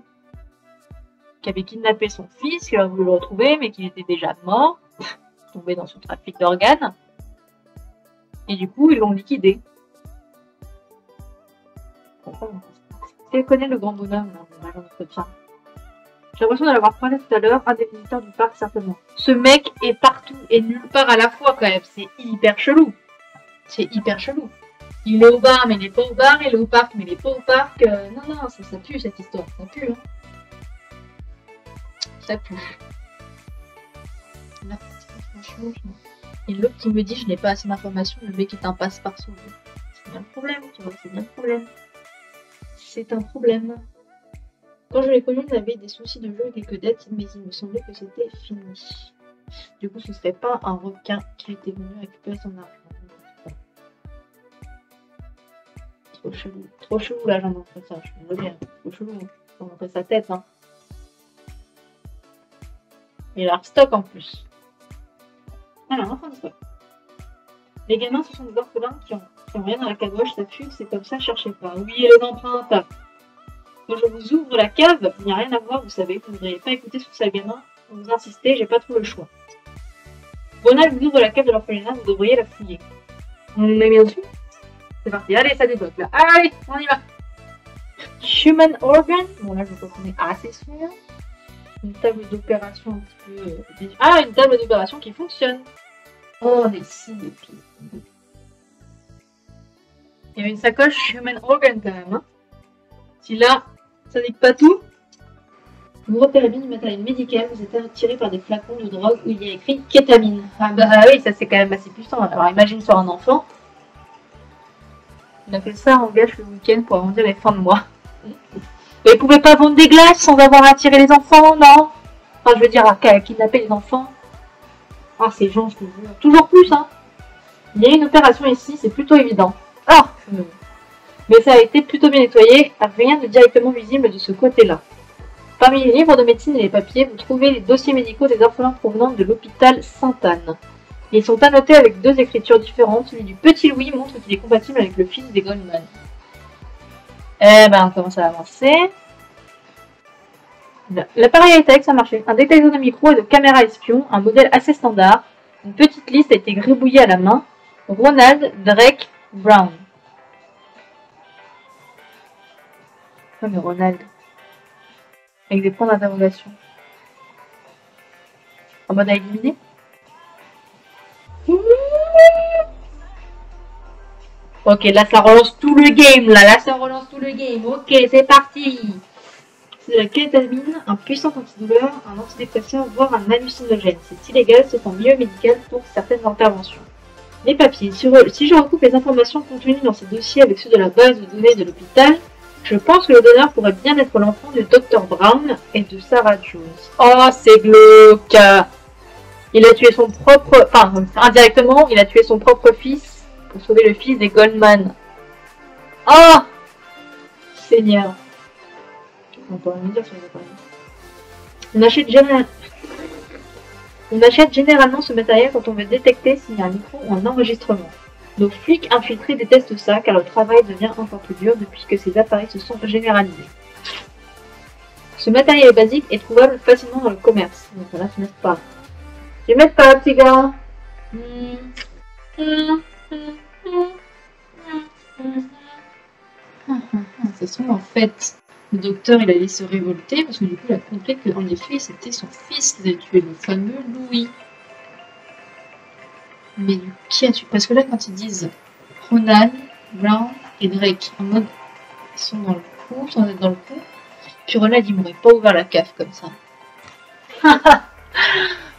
qui avaient kidnappé son fils, qui auraient voulu le retrouver, mais qu'il était déjà mort, tombé dans son trafic d'organes. Et du coup, ils l'ont liquidé. Elle connaît le grand bonhomme, dans l'agent d'entretien. J'ai l'impression de l'avoir croisé tout à l'heure, un des visiteurs du parc certainement. Ce mec est partout et nulle part à la fois quand même, c'est hyper chelou. C'est hyper chelou. Il est au bar mais il n'est pas au bar, il est au parc mais il n'est pas au parc. Non, ça pue cette histoire, ça pue. Hein. Ça pue. Là, franchement, et l'autre qui me dit je n'ai pas assez d'informations, le mec est un passe-partout. C'est bien le problème, tu vois, c'est bien le problème. C'est un problème. Quand je l'ai connu, il avait des soucis de jeu et quelques dettes, mais il me semblait que c'était fini. Du coup, ce serait pas un requin qui était venu récupérer son argent. Trop chelou l'agent d'entretien, je suis désolée, trop chelou. Faut montrer sa tête, hein. Il a leur stock en plus. Alors, enfin, quoi. Les gamins, ce sont des orphelins qui ont rien dans la caboche, ça fugue, c'est comme ça, cherchez pas. Oui, et les empreintes. Quand je vous ouvre la cave, il n'y a rien à voir, vous savez, vous ne voudriez pas écouter sous sa gamin. Vous insistez, j'ai pas trop le choix. Ronald vous ouvre la cave de l'orphelinat, vous devriez la fouiller. Mais bien sûr. C'est parti, allez, ça débloque là. Allez, on y va. Human organ. Bon, là, je crois qu'on est assez sûr. Une table d'opération un petit peu... Ah, une table d'opération qui fonctionne. Oh, des si, des pieds. Il y a une sacoche Human organ quand même. Hein. Si là, ça dit pas tout. Vous repérez bien du matériel médical, vous êtes attiré par des flacons de drogue où il y a écrit kétamine. Ah bah oui, ça c'est quand même assez puissant. Alors imagine sur un enfant. Il a fait ça en gage le week-end pour arrondir les fins de mois. Mais vous pouvez pas vendre des glaces sans avoir attiré les enfants, non? Enfin, je veux dire, kidnapper les enfants. Ah, ces gens, je te jure. Toujours plus, hein. Il y a une opération ici, c'est plutôt évident. Ah, mais ça a été plutôt bien nettoyé, rien de directement visible de ce côté-là. Parmi les livres de médecine et les papiers, vous trouvez les dossiers médicaux des orphelins provenant de l'hôpital Sainte-Anne. Ils sont annotés avec 2 écritures différentes. Celui du petit Louis montre qu'il est compatible avec le fils des Goldman. Eh ben, on commence à avancer. L'appareil high-tech, ça marchait. Un détecteur de micro et de caméra espion, un modèle assez standard. Une petite liste a été gribouillée à la main. Ronald, Drake, Brown. Oh, mais Ronald. Avec des points d'interrogation. En mode à éliminer. Ok, là ça relance tout le game, là ça relance tout le game. Ok, c'est parti. C'est de la kétamine, un puissant antidouleur, un antidépresseur, voire un hallucinogène. C'est illégal sauf en milieu médical pour certaines interventions. Les papiers. Si je recoupe les informations contenues dans ces dossiers avec ceux de la base de données de l'hôpital, je pense que le donneur pourrait bien être l'enfant du Dr Brown et de Sarah Jones. Oh, c'est glauque. Il a tué son propre... Enfin, indirectement, il a tué son propre fils pour sauver le fils des Goldman. Oh, Seigneur. On peut rien dire sur les appareils. On achète généralement ce matériel quand on veut détecter s'il y a un micro ou un enregistrement. Nos flics infiltrés détestent ça car le travail devient encore plus dur depuis que ces appareils se sont généralisés. Ce matériel basique est trouvable facilement dans le commerce. Donc là, tu m'aides pas. Tu m'aides pas, petit gars. Ça se trouve en fait, le docteur il allait se révolter parce que du coup il a compris qu'en effet c'était son fils qui avait tué le fameux Louis. Mais qui a tué? Parce que là quand ils disent Ronald, Brown et Drake, en mode ils sont dans le coup, sans être dans le coup, puis Ronald il m'aurait pas ouvert la cave comme ça.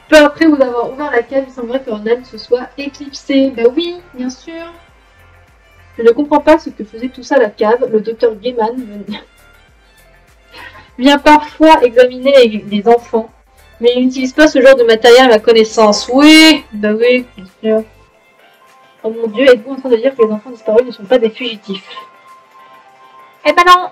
Peu après vous avoir ouvert la cave, il semblerait que Ronald se soit éclipsé. Bah oui, bien sûr. Je ne comprends pas ce que faisait tout ça à la cave. Le docteur Gaiman vient parfois examiner les enfants, mais il n'utilise pas ce genre de matériel à ma connaissance. Oui, bah oui, bien sûr. Oh mon Dieu, êtes-vous en train de dire que les enfants disparus ne sont pas des fugitifs? Eh ben non.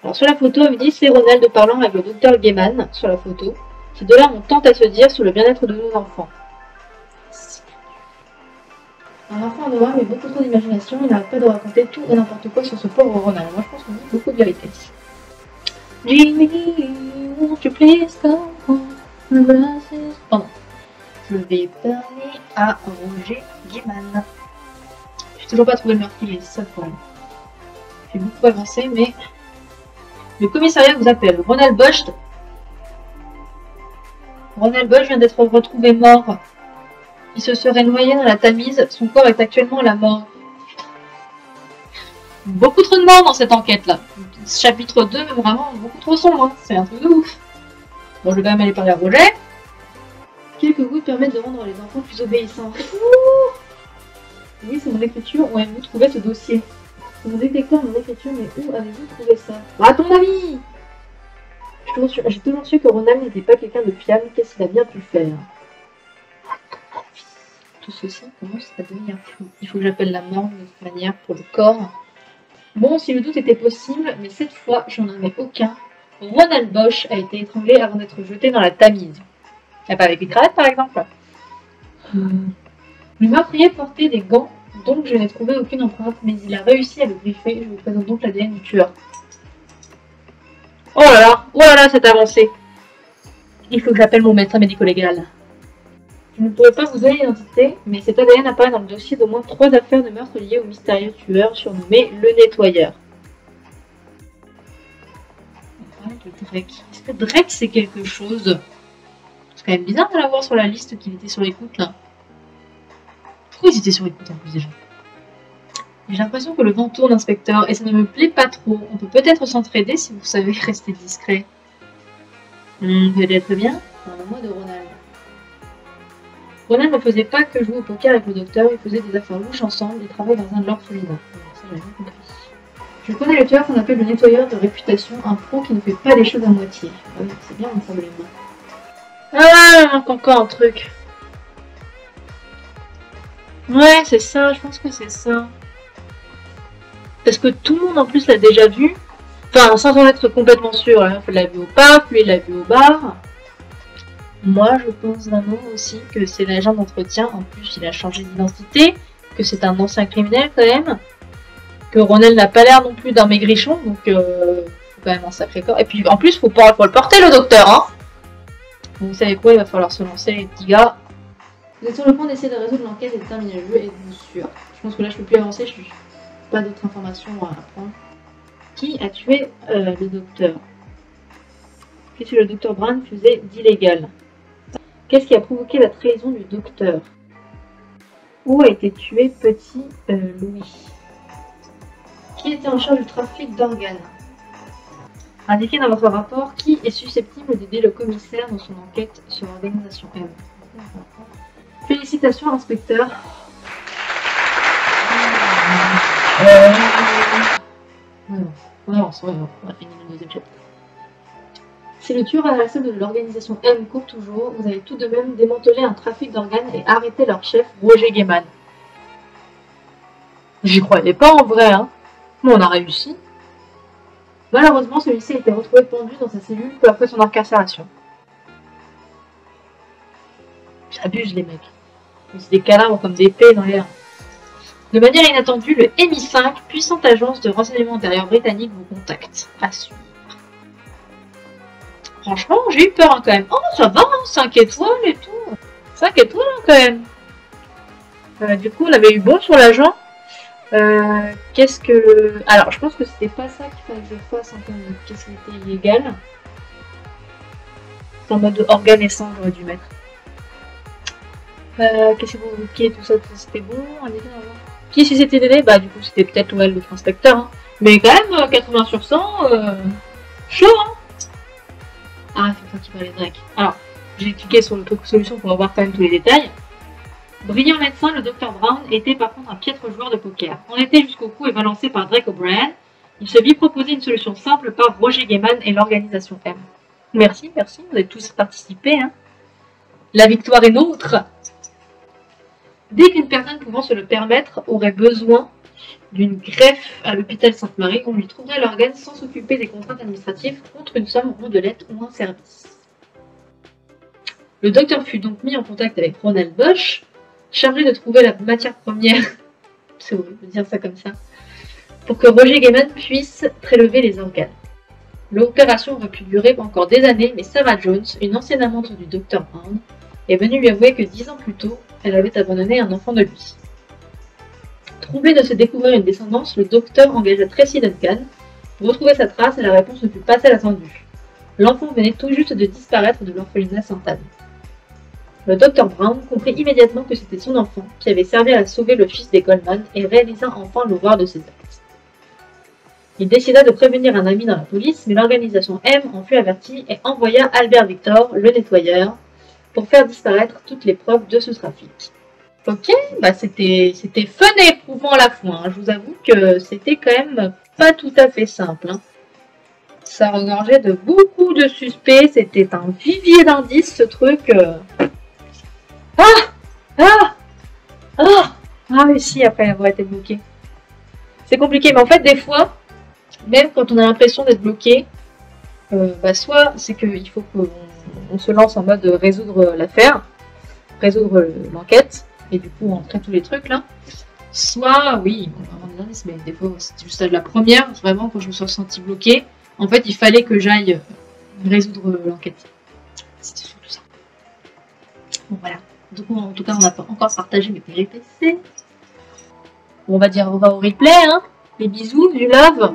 Alors sur la photo, elle me dit c'est Ronald parlant avec le docteur Gaiman sur la photo. Ces deux-là ont tant à se dire sur le bien-être de nos enfants. Un enfant noir mais beaucoup trop d'imagination, il n'arrête pas de raconter tout et n'importe quoi sur ce pauvre Ronald. Moi je pense qu'on dit beaucoup de vérité. Jimmy, won't you please come home? Pardon. Je vais parler à Roger Gaiman. J'ai toujours pas trouvé le meurtrier, c'est ça le problème. J'ai beaucoup avancé, mais le commissariat vous appelle. Ronald Bosch vient d'être retrouvé mort. Il se serait noyé dans la Tamise. Son corps est actuellement à la mort. Beaucoup trop de morts dans cette enquête-là. Chapitre 2, vraiment beaucoup trop sombre. Hein. C'est un truc de ouf. Bon, je vais quand même aller parler à Roger. Quelques gouttes permettent de rendre les enfants plus obéissants. Oui, c'est mon écriture. Où avez-vous trouvé ce dossier? C'est mon détecteur, mon écriture, mais où avez-vous trouvé ça? À ton avis? J'ai toujours su que Ronald n'était pas quelqu'un de fiable. Qu'est-ce qu'il a bien pu faire? Tout ceci commence à devenir flou. Il faut que j'appelle la mort de toute manière pour le corps. Bon, si le doute était possible, mais cette fois, j'en avais aucun. Ronald Bosch a été étranglé avant d'être jeté dans la Tamise. Il n'y a pas avec une crête, par exemple. Le meurtrier portait des gants, donc je n'ai trouvé aucune empreinte, mais il a réussi à le griffer. Je vous présente donc l'ADN du tueur. Oh là là, cette avancée. Il faut que j'appelle mon médecin médico-légal. Je ne pourrais pas vous donner l'identité, mais cet ADN apparaît dans le dossier d'au moins 3 affaires de meurtre liées au mystérieux tueur surnommé le nettoyeur. On parle de Drake. Est-ce que Drake c'est quelque chose? C'est quand même bizarre de l'avoir sur la liste qu'il était sur l'écoute là. Pourquoi ils étaient sur l'écoute en plus déjà? J'ai l'impression que le vent tourne, inspecteur, et ça ne me plaît pas trop. On peut peut-être s'entraider si vous savez rester discret. Peut-être bien. Parle-moi de Ronald. Ronald ne faisait pas que jouer au poker avec le docteur, il faisait des affaires louches ensemble et travaillait dans un de l'orphelinat. Ça, j'avais bien compris. Je connais le tueur qu'on appelle le nettoyeur de réputation, un pro qui ne fait pas les choses à moitié. Ah oui, c'est bien mon problème. Ah, il manque encore un truc. Ouais, c'est ça, je pense que c'est ça. Parce que tout le monde en plus l'a déjà vu. Enfin, sans en être complètement sûr. La meuf l'a vu au parc, lui il l'a vu au bar. Moi, je pense vraiment aussi que c'est l'agent d'entretien. En plus, il a changé d'identité, que c'est un ancien criminel quand même, que Ronel n'a pas l'air non plus d'un maigrichon, donc faut quand même un sacré corps. Et puis en plus, faut le porter le docteur, hein. Donc, vous savez quoi, il va falloir se lancer les petits gars. Vous êtes sur le point d'essayer de résoudre l'enquête et de terminer le jeu, êtes-vous sûr? Je pense que là, je peux plus avancer, je suis pas d'autres informations à apprendre. Qui a tué le docteur? Qu'est-ce que le docteur Brown faisait d'illégal? Qu'est-ce qui a provoqué la trahison du docteur? Où a été tué petit Louis? Qui était en charge du trafic d'organes? Indiquez dans votre rapport qui est susceptible d'aider le commissaire dans son enquête sur l'organisation M. Félicitations, inspecteur. On avance, on va finir le deuxième chapitre. Si le tueur à la solde de l'organisation M court toujours, vous avez tout de même démantelé un trafic d'organes et arrêté leur chef, Roger Gaiman. J'y croyais pas en vrai, hein. Mais on a réussi. Malheureusement, celui-ci a été retrouvé pendu dans sa cellule peu après son incarcération. J'abuse les mecs. C'est des cadavres comme des paix dans l'air. De manière inattendue, le MI5, puissante agence de renseignement intérieur britannique, vous contacte. À suivre. Franchement, j'ai eu peur hein, quand même. Oh, ça va, hein, 5 étoiles et tout. 5 étoiles hein, quand même. Du coup, on avait eu bon sur l'agent. Qu'est-ce que le... Alors, je pense que c'était pas ça qu'il fallait que je fasse en termes de qu'est-ce qui était illégal. C'est en mode organe et sang, j'aurais dû mettre. Qu'est-ce que vous bouquez, tout ça, c'était bon. Qui est-ce que c'était donné? Bah, du coup, c'était peut-être ouais, l'autre inspecteur. Hein. Mais quand même, 80 sur 100, chaud, hein. Ah, c'est pour ça qu'il fallait Drake. Alors, j'ai cliqué sur le truc solution pour avoir quand même tous les détails. Brillant médecin, le Dr Brown était par contre un piètre joueur de poker. En été jusqu'au cou et balancé par Drake O'Brien, il se vit proposer une solution simple par Roger Gaiman et l'organisation M. Merci, merci, vous avez tous participé. Hein. La victoire est nôtre. Dès qu'une personne pouvant se le permettre aurait besoin d'une greffe à l'hôpital Sainte-Marie, on lui trouverait l'organe sans s'occuper des contraintes administratives contre une somme rondelette ou un service. Le docteur fut donc mis en contact avec Ronald Bosch, chargé de trouver la matière première, c'est horrible de dire ça comme ça, pour que Roger Gaiman puisse prélever les organes. L'opération aurait pu durer encore des années, mais Sarah Jones, une ancienne amante du docteur Brown, est venue lui avouer que 10 ans plus tôt, elle avait abandonné un enfant de lui. Troublé de se découvrir une descendance, le docteur engagea Tracy Duncan pour retrouver sa trace et la réponse ne fut pas celle attendue. L'enfant venait tout juste de disparaître de l'orphelinat Sainte-Anne. Le docteur Brown comprit immédiatement que c'était son enfant qui avait servi à sauver le fils des Goldman et réalisa enfin l'horreur de ses actes. Il décida de prévenir un ami dans la police, mais l'organisation M en fut avertie et envoya Albert Victor, le nettoyeur, pour faire disparaître toutes les preuves de ce trafic. Ok, bah c'était fun et éprouvant à la fois. Hein. Je vous avoue que c'était quand même pas tout à fait simple. Hein. Ça regorgeait de beaucoup de suspects, c'était un vivier d'indices ce truc. Ah mais si, après avoir été bloqué. C'est compliqué, mais en fait des fois, même quand on a l'impression d'être bloqué, bah soit c'est qu'il faut qu'on se lance en mode résoudre l'affaire, résoudre l'enquête, et du coup on crée tous les trucs là. Soit, oui, on va avoir des indices, mais des fois c'était juste la première, vraiment quand je me suis sentie bloquée, en fait il fallait que j'aille résoudre l'enquête. C'était surtout ça. Bon voilà. Donc, en tout cas, on n'a pas encore partagé mes péripéties. On va dire au revoir au replay, hein. Les bisous, du love.